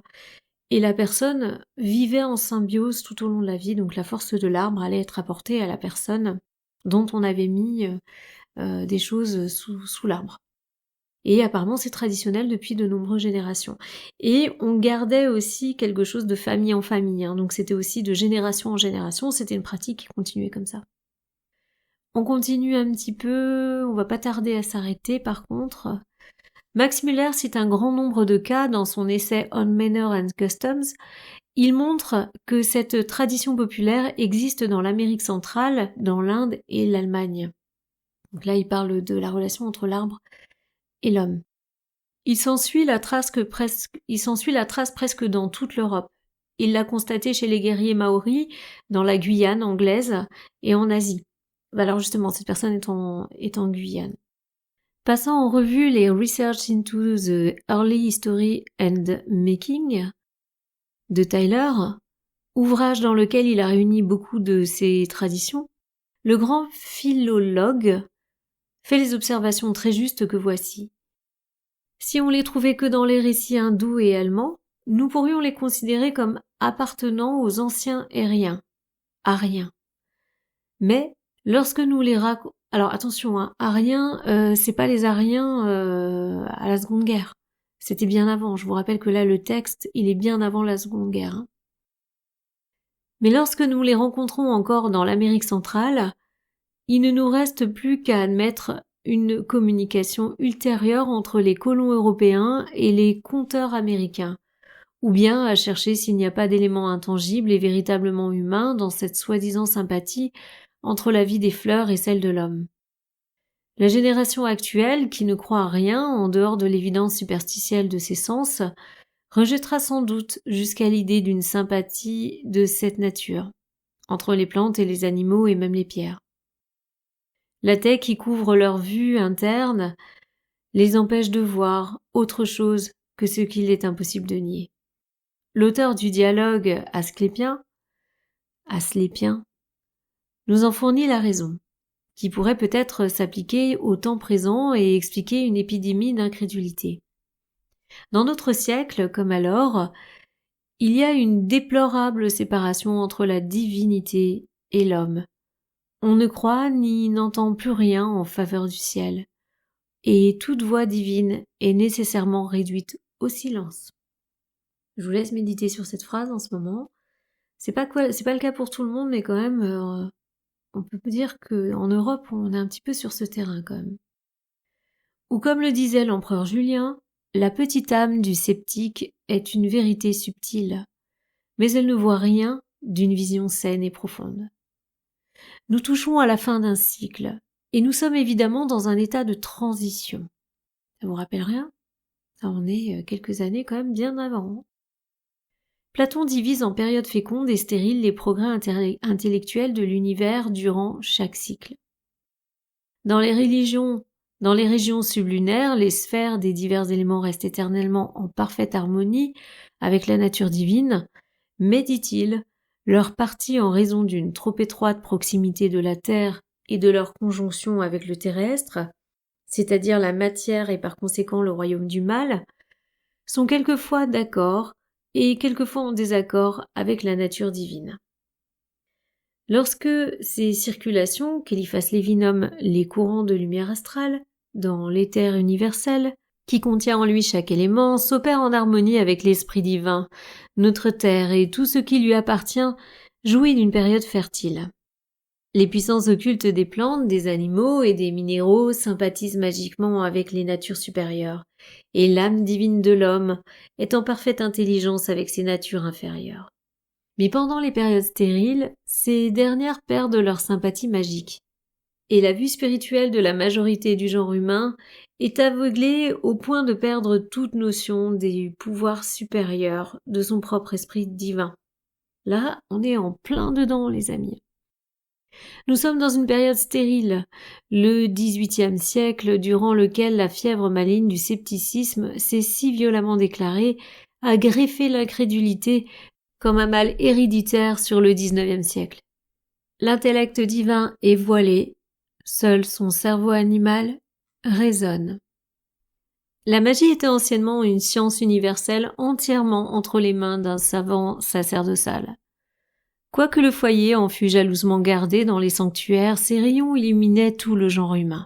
et la personne vivaient en symbiose tout au long de la vie, donc la force de l'arbre allait être apportée à la personne dont on avait mis des choses sous l'arbre. Et apparemment c'est traditionnel depuis de nombreuses générations. Et on gardait aussi quelque chose de famille en famille, donc c'était aussi de génération en génération, c'était une pratique qui continuait comme ça. On continue un petit peu, on va pas tarder à s'arrêter par contre. Max Muller cite un grand nombre de cas dans son essai On Manner and Customs. Il montre que cette tradition populaire existe dans l'Amérique centrale, dans l'Inde et l'Allemagne. Donc là, il parle de la relation entre l'arbre et l'homme. Il s'ensuit la trace presque dans toute l'Europe. Il l'a constaté chez les guerriers maoris, dans la Guyane anglaise et en Asie. Alors justement, cette personne est en Guyane. Passant en revue les Research into the Early History and Making de Tyler, ouvrage dans lequel il a réuni beaucoup de ces traditions, le grand philologue fait les observations très justes que voici. Si on les trouvait que dans les récits hindous et allemands, nous pourrions les considérer comme appartenant aux anciens Aryens. Mais lorsque nous les racontons, alors attention, Aryens, c'est pas les Aryens à la Seconde Guerre. C'était bien avant. Je vous rappelle que là, le texte, il est bien avant la Seconde Guerre. Mais lorsque nous les rencontrons encore dans l'Amérique centrale, il ne nous reste plus qu'à admettre une communication ultérieure entre les colons européens et les conteurs américains, ou bien à chercher s'il n'y a pas d'éléments intangibles et véritablement humains dans cette soi-disant sympathie entre la vie des fleurs et celle de l'homme. La génération actuelle, qui ne croit à rien en dehors de l'évidence superstitielle de ses sens, rejettera sans doute jusqu'à l'idée d'une sympathie de cette nature, entre les plantes et les animaux et même les pierres. La taie qui couvre leur vue interne les empêche de voir autre chose que ce qu'il est impossible de nier. L'auteur du dialogue asclépien, nous en fournit la raison, qui pourrait peut-être s'appliquer au temps présent et expliquer une épidémie d'incrédulité. Dans notre siècle, comme alors, il y a une déplorable séparation entre la divinité et l'homme. On ne croit ni n'entend plus rien en faveur du ciel, et toute voix divine est nécessairement réduite au silence. Je vous laisse méditer sur cette phrase en ce moment. C'est pas le cas pour tout le monde, mais quand même, on peut dire qu'en Europe, on est un petit peu sur ce terrain quand même. Ou comme le disait l'empereur Julien, la petite âme du sceptique est une vérité subtile, mais elle ne voit rien d'une vision saine et profonde. Nous touchons à la fin d'un cycle, et nous sommes évidemment dans un état de transition. Ça vous rappelle rien? Ça en est quelques années quand même bien avant. Platon divise en périodes fécondes et stériles les progrès intellectuels de l'univers durant chaque cycle. Dans les régions sublunaires, les sphères des divers éléments restent éternellement en parfaite harmonie avec la nature divine, mais, dit-il, leur partie en raison d'une trop étroite proximité de la terre et de leur conjonction avec le terrestre, c'est-à-dire la matière et par conséquent le royaume du mal, sont quelquefois d'accord et quelquefois en désaccord avec la nature divine. Lorsque ces circulations, qu'Eliphas Lévi nomme les courants de lumière astrale, dans l'éther universel, qui contient en lui chaque élément, s'opère en harmonie avec l'esprit divin, notre terre et tout ce qui lui appartient jouit d'une période fertile. Les puissances occultes des plantes, des animaux et des minéraux sympathisent magiquement avec les natures supérieures, et l'âme divine de l'homme est en parfaite intelligence avec ses natures inférieures. Mais pendant les périodes stériles, ces dernières perdent leur sympathie magique, et la vue spirituelle de la majorité du genre humain est aveuglée au point de perdre toute notion des pouvoirs supérieurs de son propre esprit divin. Là, on est en plein dedans, les amis. Nous sommes dans une période stérile, le XVIIIe siècle, durant lequel la fièvre maligne du scepticisme s'est si violemment déclarée, a greffé l'incrédulité comme un mal héréditaire sur le XIXe siècle. L'intellect divin est voilé, seul son cerveau animal raisonne. La magie était anciennement une science universelle entièrement entre les mains d'un savant sacerdotal. Quoique le foyer en fût jalousement gardé dans les sanctuaires, ses rayons illuminaient tout le genre humain.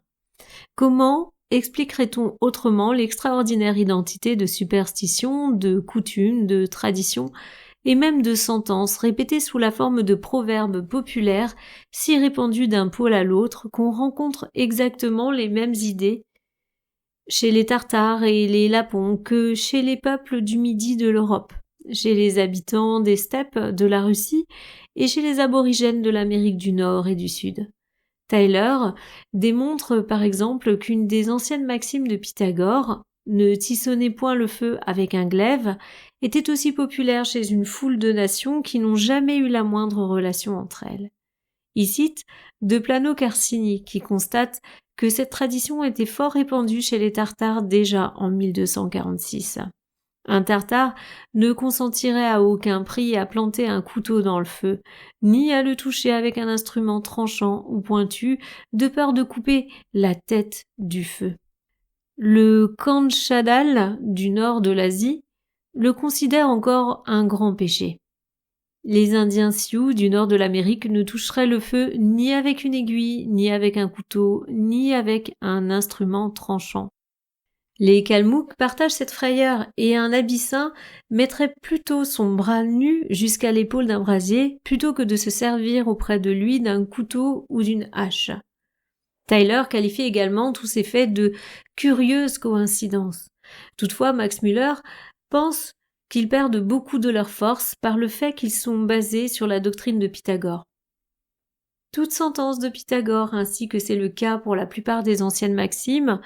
Comment expliquerait-on autrement l'extraordinaire identité de superstitions, de coutumes, de traditions et même de sentences répétées sous la forme de proverbes populaires si répandus d'un pôle à l'autre qu'on rencontre exactement les mêmes idées chez les Tartares et les Lapons que chez les peuples du Midi de l'Europe, chez les habitants des steppes de la Russie et chez les aborigènes de l'Amérique du Nord et du Sud. Tyler démontre par exemple qu'une des anciennes maximes de Pythagore, ne tissonnez point le feu avec un glaive était aussi populaire chez une foule de nations qui n'ont jamais eu la moindre relation entre elles. Il cite de Plano Carcini qui constate que cette tradition était fort répandue chez les Tartares déjà en 1246. Un Tartare ne consentirait à aucun prix à planter un couteau dans le feu, ni à le toucher avec un instrument tranchant ou pointu, de peur de couper la tête du feu. Le Kandchadal du nord de l'Asie le considère encore un grand péché. Les Indiens Sioux du nord de l'Amérique ne toucheraient le feu ni avec une aiguille, ni avec un couteau, ni avec un instrument tranchant. Les Kalmouks partagent cette frayeur et un abyssin mettrait plutôt son bras nu jusqu'à l'épaule d'un brasier plutôt que de se servir auprès de lui d'un couteau ou d'une hache. Tyler qualifie également tous ces faits de curieuses coïncidences. Toutefois, Max Müller pense qu'ils perdent beaucoup de leur force par le fait qu'ils sont basés sur la doctrine de Pythagore. Toute sentence de Pythagore, ainsi que c'est le cas pour la plupart des anciennes maximes,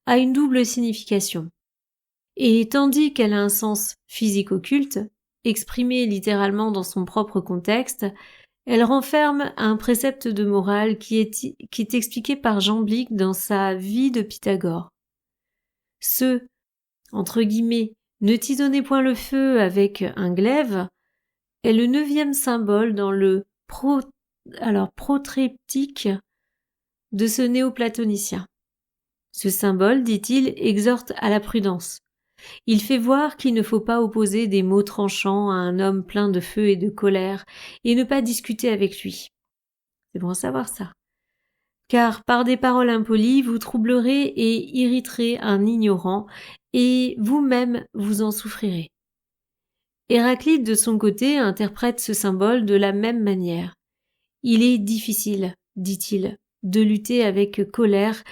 a une double signification. Et tandis qu'elle a un sens physique-occulte, exprimé littéralement dans son propre contexte, elle renferme un précepte de morale qui est expliqué par Jamblique dans sa Vie de Pythagore. Ce, entre guillemets, ne tisonnez point le feu avec un glaive, est le 9e symbole dans le protreptyque de ce néoplatonicien. Ce symbole, dit-il, exhorte à la prudence. Il fait voir qu'il ne faut pas opposer des mots tranchants à un homme plein de feu et de colère, et ne pas discuter avec lui. C'est bon à savoir ça. Car par des paroles impolies, vous troublerez et irriterez un ignorant, et vous-même vous en souffrirez. Héraclite, de son côté, interprète ce symbole de la même manière. Il est difficile, dit-il, de lutter avec colère,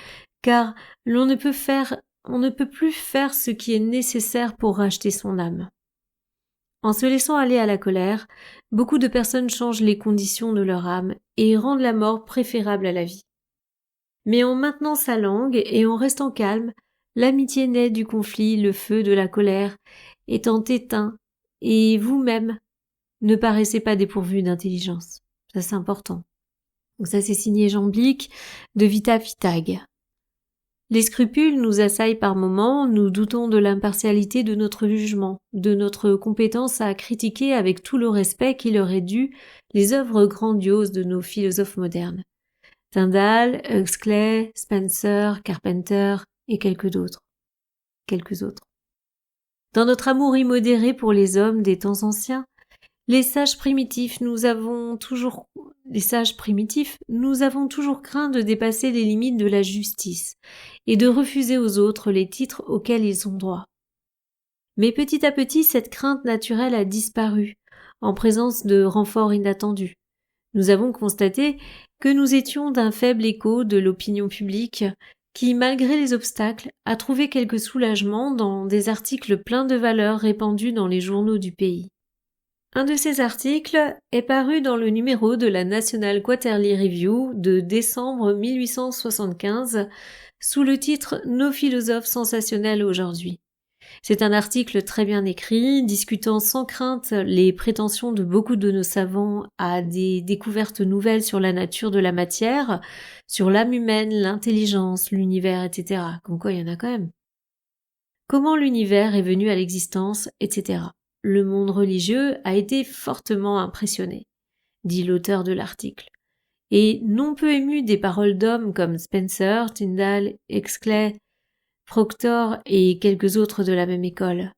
car on ne peut plus faire ce qui est nécessaire pour racheter son âme. En se laissant aller à la colère, beaucoup de personnes changent les conditions de leur âme et rendent la mort préférable à la vie. Mais en maintenant sa langue et en restant calme, l'amitié naît du conflit, le feu de la colère étant éteint, et vous-même ne paraissez pas dépourvu d'intelligence. Ça, c'est important. Donc ça, c'est signé Jamblique de Vita Pythag. Les scrupules nous assaillent par moments, nous doutons de l'impartialité de notre jugement, de notre compétence à critiquer avec tout le respect qui leur est dû les œuvres grandioses de nos philosophes modernes. Tyndall, Huxley, Spencer, Carpenter et quelques autres. Dans notre amour immodéré pour les hommes des temps anciens, les sages primitifs, nous avons toujours craint de dépasser les limites de la justice et de refuser aux autres les titres auxquels ils ont droit. Mais petit à petit, cette crainte naturelle a disparu, en présence de renforts inattendus. Nous avons constaté que nous étions d'un faible écho de l'opinion publique qui, malgré les obstacles, a trouvé quelque soulagement dans des articles pleins de valeur répandus dans les journaux du pays. Un de ces articles est paru dans le numéro de la National Quarterly Review de décembre 1875 sous le titre « Nos philosophes sensationnels aujourd'hui ». C'est un article très bien écrit, discutant sans crainte les prétentions de beaucoup de nos savants à des découvertes nouvelles sur la nature de la matière, sur l'âme humaine, l'intelligence, l'univers, etc. Comme quoi il y en a quand même. Comment l'univers est venu à l'existence, etc. Le monde religieux a été fortement impressionné, dit l'auteur de l'article, et non peu ému des paroles d'hommes comme Spencer, Tyndall, Huxley, Proctor et quelques autres de la même école.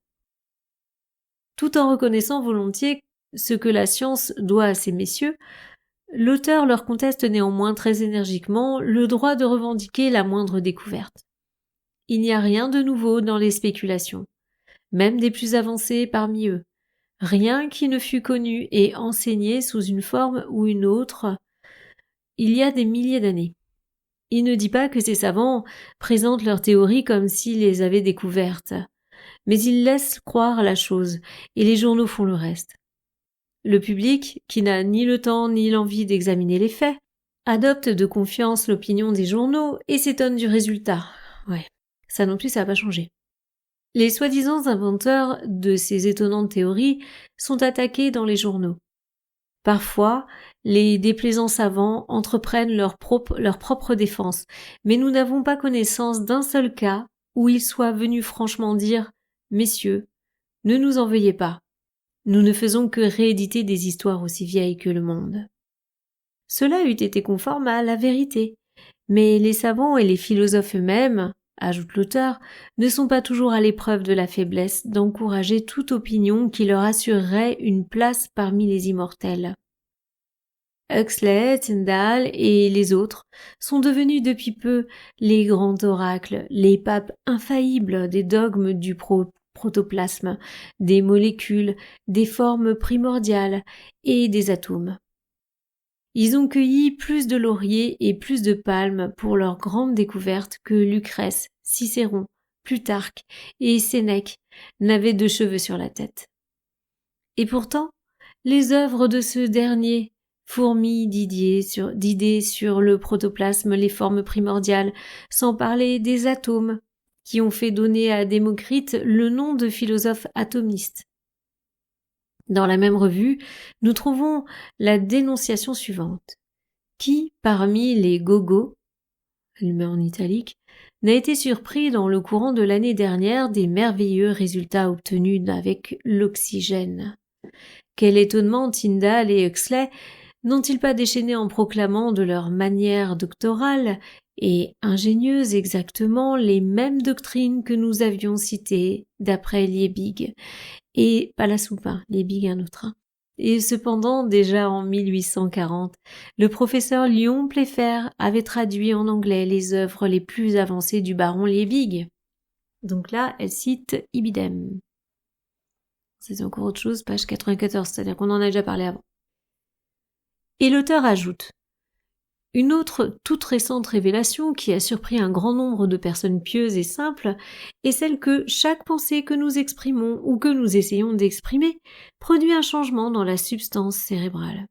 Tout en reconnaissant volontiers ce que la science doit à ces messieurs, l'auteur leur conteste néanmoins très énergiquement le droit de revendiquer la moindre découverte. Il n'y a rien de nouveau dans les spéculations, même des plus avancés parmi eux, rien qui ne fût connu et enseigné sous une forme ou une autre il y a des milliers d'années. Il ne dit pas que ces savants présentent leurs théories comme s'ils les avaient découvertes, mais il laisse croire la chose, et les journaux font le reste. Le public, qui n'a ni le temps ni l'envie d'examiner les faits, adopte de confiance l'opinion des journaux et s'étonne du résultat. Ouais, ça non plus, ça n'a pas changé. Les soi-disant inventeurs de ces étonnantes théories sont attaqués dans les journaux. Parfois, les déplaisants savants entreprennent leur propre défense, mais nous n'avons pas connaissance d'un seul cas où ils soient venus franchement dire « Messieurs, ne nous en veuillez pas, nous ne faisons que rééditer des histoires aussi vieilles que le monde. » Cela eût été conforme à la vérité, mais les savants et les philosophes eux-mêmes, ajoute l'auteur, ne sont pas toujours à l'épreuve de la faiblesse d'encourager toute opinion qui leur assurerait une place parmi les immortels. Huxley, Tyndall et les autres sont devenus depuis peu les grands oracles, les papes infaillibles des dogmes du protoplasme, des molécules, des formes primordiales et des atomes. Ils ont cueilli plus de lauriers et plus de palmes pour leurs grandes découvertes que Lucrèce, Cicéron, Plutarque et Sénèque n'avaient de cheveux sur la tête. Et pourtant, les œuvres de ce dernier fourmillent d'idées sur le protoplasme, les formes primordiales, sans parler des atomes, qui ont fait donner à Démocrite le nom de philosophe atomiste. Dans la même revue, nous trouvons la dénonciation suivante. Qui, parmi les gogos, elle met en italique, n'a été surpris dans le courant de l'année dernière des merveilleux résultats obtenus avec l'oxygène? Quel étonnement Tyndall et Huxley n'ont-ils pas déchaîné en proclamant de leur manière doctorale et ingénieuse exactement les mêmes doctrines que nous avions citées d'après Liebig et Pallassoupin, Liebig un autre. Et cependant, déjà en 1840, le professeur Léon Playfair avait traduit en anglais les œuvres les plus avancées du baron Liebig. Donc là, elle cite Ibidem. C'est encore autre chose, page 94, c'est-à-dire qu'on en a déjà parlé avant. Et l'auteur ajoute « Une autre toute récente révélation qui a surpris un grand nombre de personnes pieuses et simples est celle que chaque pensée que nous exprimons ou que nous essayons d'exprimer produit un changement dans la substance cérébrale.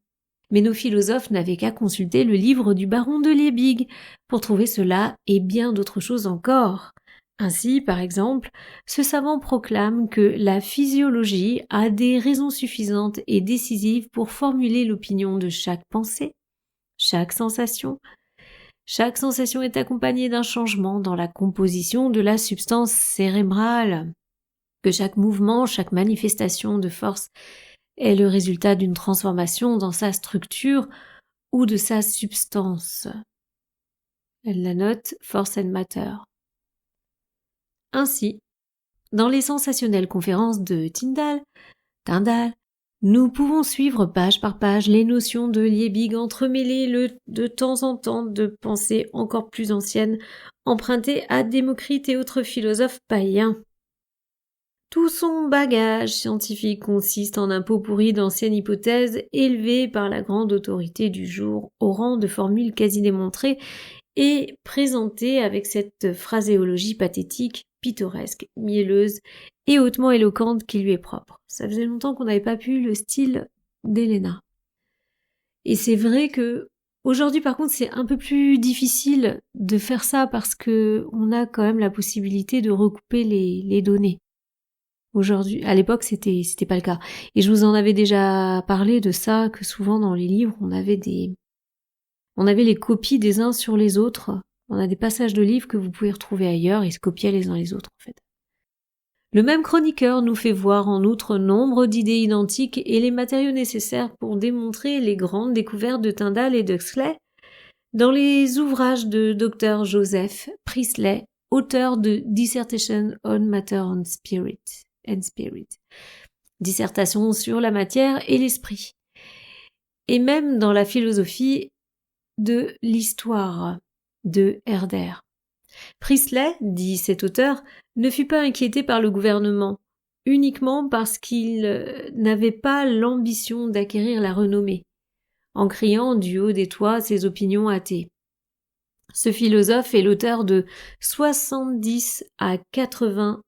Mais nos philosophes n'avaient qu'à consulter le livre du baron de Liebig pour trouver cela et bien d'autres choses encore. Ainsi, par exemple, ce savant proclame que la physiologie a des raisons suffisantes et décisives pour formuler l'opinion de chaque pensée, chaque sensation. Chaque sensation est accompagnée d'un changement dans la composition de la substance cérébrale, que chaque mouvement, chaque manifestation de force est le résultat d'une transformation dans sa structure ou de sa substance. » Elle la note Force and Matter. Ainsi, dans les sensationnelles conférences de Tyndall, nous pouvons suivre page par page les notions de Liebig entremêlées de temps en temps de pensées encore plus anciennes empruntées à Démocrite et autres philosophes païens. Tout son bagage scientifique consiste en un pot pourri d'anciennes hypothèses élevées par la grande autorité du jour au rang de formules quasi démontrées et présentées avec cette phraséologie pathétique, pittoresque, mielleuse et hautement éloquente qui lui est propre. Ça faisait longtemps qu'on n'avait pas pu le style d'Helena. Et c'est vrai que aujourd'hui, par contre, c'est un peu plus difficile de faire ça parce que on a quand même la possibilité de recouper les données. Aujourd'hui, à l'époque, c'était pas le cas. Et je vous en avais déjà parlé de ça, que souvent dans les livres, on avait les copies des uns sur les autres. On a des passages de livres que vous pouvez retrouver ailleurs, ils se copiaient les uns les autres, en fait. Le même chroniqueur nous fait voir en outre nombre d'idées identiques et les matériaux nécessaires pour démontrer les grandes découvertes de Tyndall et d'Huxley dans les ouvrages de Dr. Joseph Priestley, auteur de Dissertation on Matter and Spirit, dissertation sur la matière et l'esprit, et même dans la philosophie de l'histoire de Herder. Priestley, dit cet auteur, ne fut pas inquiété par le gouvernement, uniquement parce qu'il n'avait pas l'ambition d'acquérir la renommée, en criant du haut des toits ses opinions athées. Ce philosophe est l'auteur de 70 à 80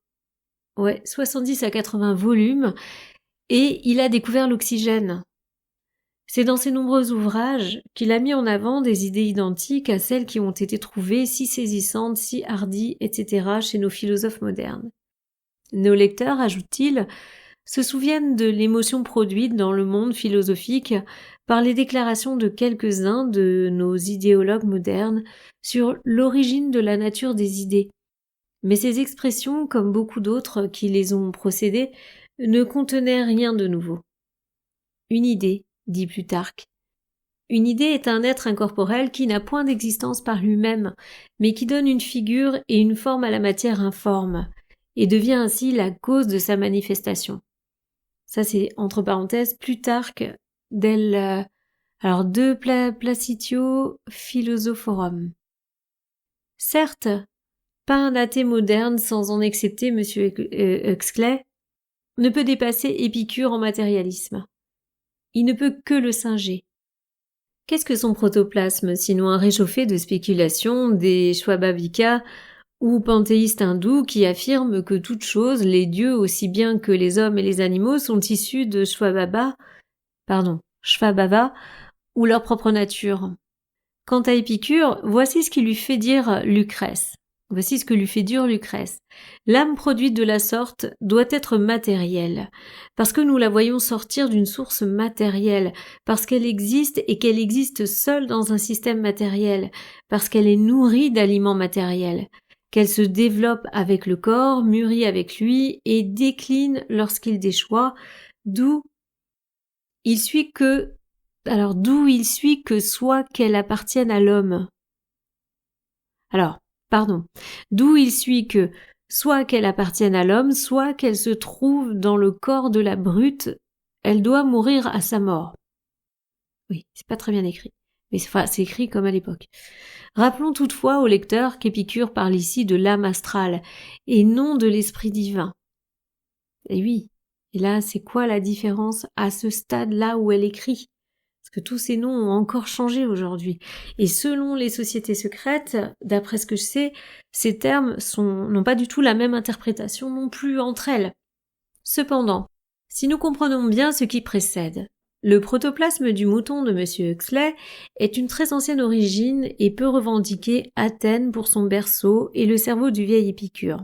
volumes et il a découvert l'oxygène. C'est dans ses nombreux ouvrages qu'il a mis en avant des idées identiques à celles qui ont été trouvées si saisissantes, si hardies, etc. chez nos philosophes modernes. Nos lecteurs, ajoute-t-il, se souviennent de l'émotion produite dans le monde philosophique par les déclarations de quelques-uns de nos idéologues modernes sur l'origine de la nature des idées. Mais ces expressions, comme beaucoup d'autres qui les ont précédées, ne contenaient rien de nouveau. Une idée, dit Plutarque. Une idée est un être incorporel qui n'a point d'existence par lui-même, mais qui donne une figure et une forme à la matière informe, et devient ainsi la cause de sa manifestation. Ça c'est, entre parenthèses, Plutarque de Placitio Philosophorum. Certes, pas un athée moderne, sans en excepter M. Huxley, ne peut dépasser Épicure en matérialisme. Il ne peut que le singer. Qu'est-ce que son protoplasme, sinon un réchauffé de spéculation des Shwabavika ou panthéistes hindous qui affirment que toutes choses, les dieux aussi bien que les hommes et les animaux, sont issus de Shvabhava, ou leur propre nature. Quant à Épicure, voici ce qui lui fait dire Lucrèce. Voici ce que lui fait dire Lucrèce. L'âme produite de la sorte doit être matérielle, parce que nous la voyons sortir d'une source matérielle, parce qu'elle existe et qu'elle existe seule dans un système matériel, parce qu'elle est nourrie d'aliments matériels, qu'elle se développe avec le corps, mûrit avec lui et décline lorsqu'il déchoit, d'où il suit que soit qu'elle appartienne à l'homme. D'où il suit que, soit qu'elle appartienne à l'homme, soit qu'elle se trouve dans le corps de la brute, elle doit mourir à sa mort. Oui, c'est pas très bien écrit, mais c'est écrit comme à l'époque. Rappelons toutefois au lecteur qu'Épicure parle ici de l'âme astrale, et non de l'esprit divin. Et oui, et là, c'est quoi la différence à ce stade-là où elle écrit ? Parce que tous ces noms ont encore changé aujourd'hui. Et selon les sociétés secrètes, d'après ce que je sais, ces termes n'ont pas du tout la même interprétation non plus entre elles. Cependant, si nous comprenons bien ce qui précède, le protoplasme du mouton de M. Huxley est une très ancienne origine et peut revendiquer Athènes pour son berceau et le cerveau du vieil Épicure.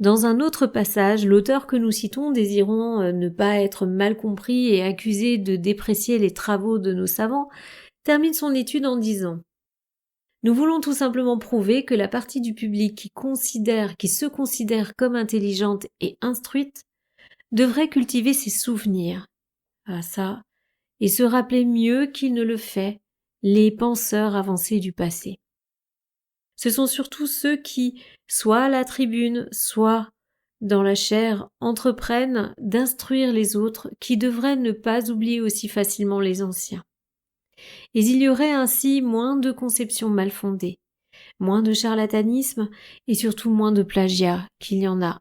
Dans un autre passage, l'auteur que nous citons, désirant ne pas être mal compris et accusé de déprécier les travaux de nos savants, termine son étude en disant « Nous voulons tout simplement prouver que la partie du public qui se considère comme intelligente et instruite devrait cultiver ses souvenirs. Et se rappeler mieux qu'il ne le fait les penseurs avancés du passé. Ce sont surtout ceux qui, soit à la tribune, soit dans la chair, entreprennent d'instruire les autres qui devraient ne pas oublier aussi facilement les anciens. Et il y aurait ainsi moins de conceptions mal fondées, moins de charlatanisme et surtout moins de plagiat qu'il y en a.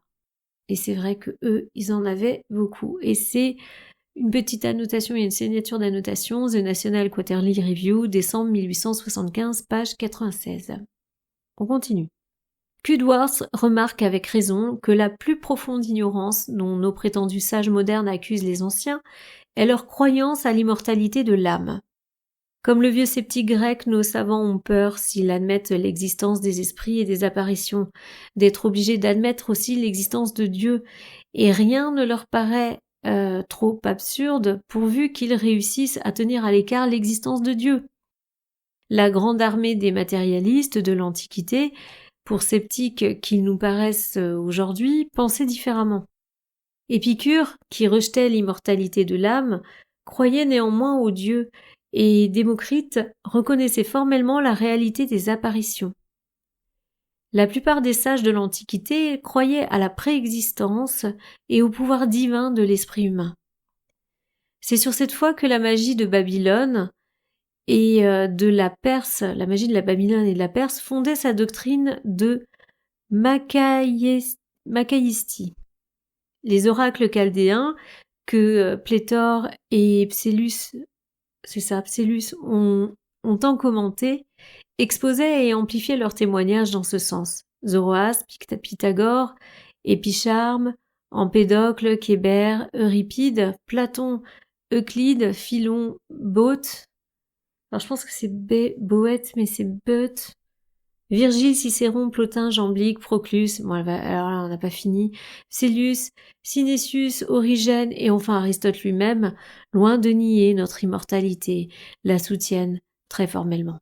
Et c'est vrai que eux, ils en avaient beaucoup. Et c'est une petite annotation et une signature d'annotation, The National Quarterly Review, décembre 1875, page 96. On continue. Cudworth remarque avec raison que la plus profonde ignorance dont nos prétendus sages modernes accusent les anciens est leur croyance à l'immortalité de l'âme. Comme le vieux sceptique grec, nos savants ont peur, s'ils admettent l'existence des esprits et des apparitions, d'être obligés d'admettre aussi l'existence de Dieu, et rien ne leur paraît trop absurde pourvu qu'ils réussissent à tenir à l'écart l'existence de Dieu. La grande armée des matérialistes de l'Antiquité, pour sceptiques qu'ils nous paraissent aujourd'hui, pensait différemment. Épicure, qui rejetait l'immortalité de l'âme, croyait néanmoins aux dieux, et Démocrite reconnaissait formellement la réalité des apparitions. La plupart des sages de l'Antiquité croyaient à la préexistence et au pouvoir divin de l'esprit humain. C'est sur cette foi que la magie de Babylone et de la Perse, la magie de la Babylone et de la Perse fondait sa doctrine de Macaïstie. Les oracles chaldéens que Pléthore et Psellus ont tant commenté, exposaient et amplifiaient leurs témoignages dans ce sens. Zoroastre, Pythagore, Épicharme, Empédocle, Kébert, Euripide, Platon, Euclide, Philon, Boeth. Alors je pense que c'est Boeth, mais c'est Boeth. Virgile, Cicéron, Plotin, Jamblique, Proclus, bon, alors là on n'a pas fini, Célius, Synesius, Origène et enfin Aristote lui-même, loin de nier notre immortalité, la soutiennent très formellement.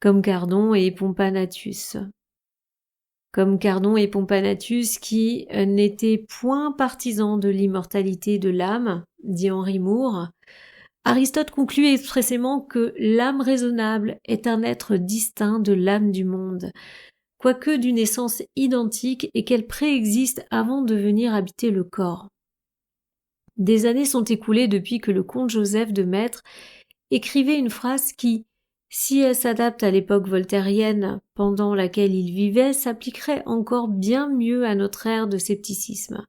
Comme Cardon et Pompanatus. Comme Cardon et Pompanatus qui n'étaient point partisans de l'immortalité de l'âme, dit Henri Moore, Aristote conclut expressément que l'âme raisonnable est un être distinct de l'âme du monde, quoique d'une essence identique et qu'elle préexiste avant de venir habiter le corps. Des années sont écoulées depuis que le comte Joseph de Maistre écrivait une phrase qui, si elle s'adapte à l'époque voltairienne pendant laquelle il vivait, s'appliquerait encore bien mieux à notre ère de scepticisme.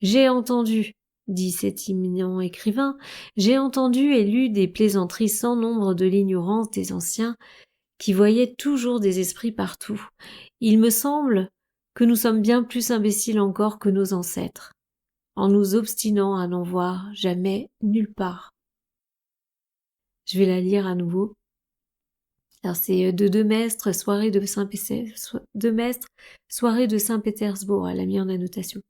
J'ai entendu, dit cet éminent écrivain, j'ai entendu et lu des plaisanteries sans nombre de l'ignorance des anciens qui voyaient toujours des esprits partout. Il me semble que nous sommes bien plus imbéciles encore que nos ancêtres, en nous obstinant à n'en voir jamais nulle part. Je vais la lire à nouveau. Alors c'est de Demestre, soirée de Saint-Pétersbourg, elle a mis en annotation.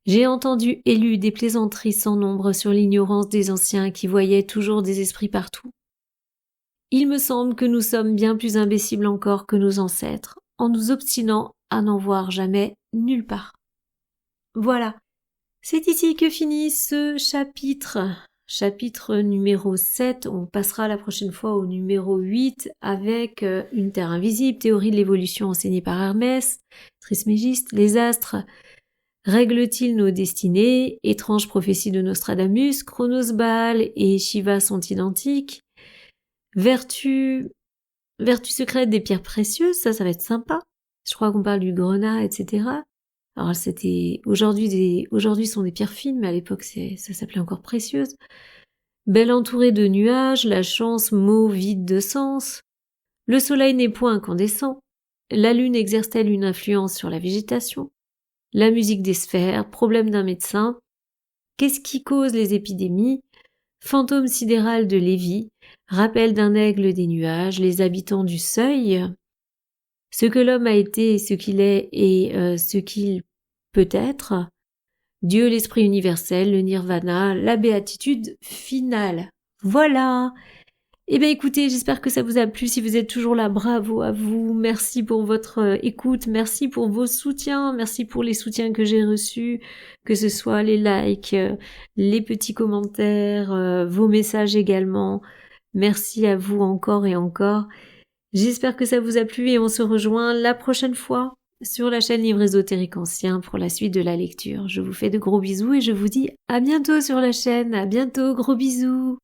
J'ai entendu et lu des plaisanteries sans nombre sur l'ignorance des anciens qui voyaient toujours des esprits partout. Il me semble que nous sommes bien plus imbéciles encore que nos ancêtres, en nous obstinant à n'en voir jamais nulle part. Voilà. C'est ici que finit ce chapitre. Chapitre numéro 7, on passera la prochaine fois au numéro 8 avec une terre invisible, théorie de l'évolution enseignée par Hermès, Trismégiste, les astres règlent-ils nos destinées, étrange prophétie de Nostradamus, Chronos, Baal et Shiva sont identiques, vertu secrète des pierres précieuses, ça va être sympa, je crois qu'on parle du grenat, etc. Alors aujourd'hui sont des pierres fines, mais à l'époque ça s'appelait encore précieuses. Belle entourée de nuages, la chance, mot vide de sens. Le soleil n'est point incandescent. La lune exerce-t-elle une influence sur la végétation? La musique des sphères, problème d'un médecin. Qu'est-ce qui cause les épidémies? Fantôme sidéral de Lévi, rappel d'un aigle des nuages, les habitants du seuil. Ce que l'homme a été, ce qu'il est et ce qu'il peut être, Dieu, l'esprit universel, le nirvana, la béatitude finale. Voilà. Eh bien écoutez, j'espère que ça vous a plu. Si vous êtes toujours là, bravo à vous. Merci pour votre écoute, merci pour vos soutiens, merci pour les soutiens que j'ai reçus, que ce soit les likes, les petits commentaires, vos messages également. Merci à vous encore et encore. J'espère que ça vous a plu et on se rejoint la prochaine fois sur la chaîne Livre Ésotérique Ancien pour la suite de la lecture. Je vous fais de gros bisous et je vous dis à bientôt sur la chaîne. À bientôt, gros bisous.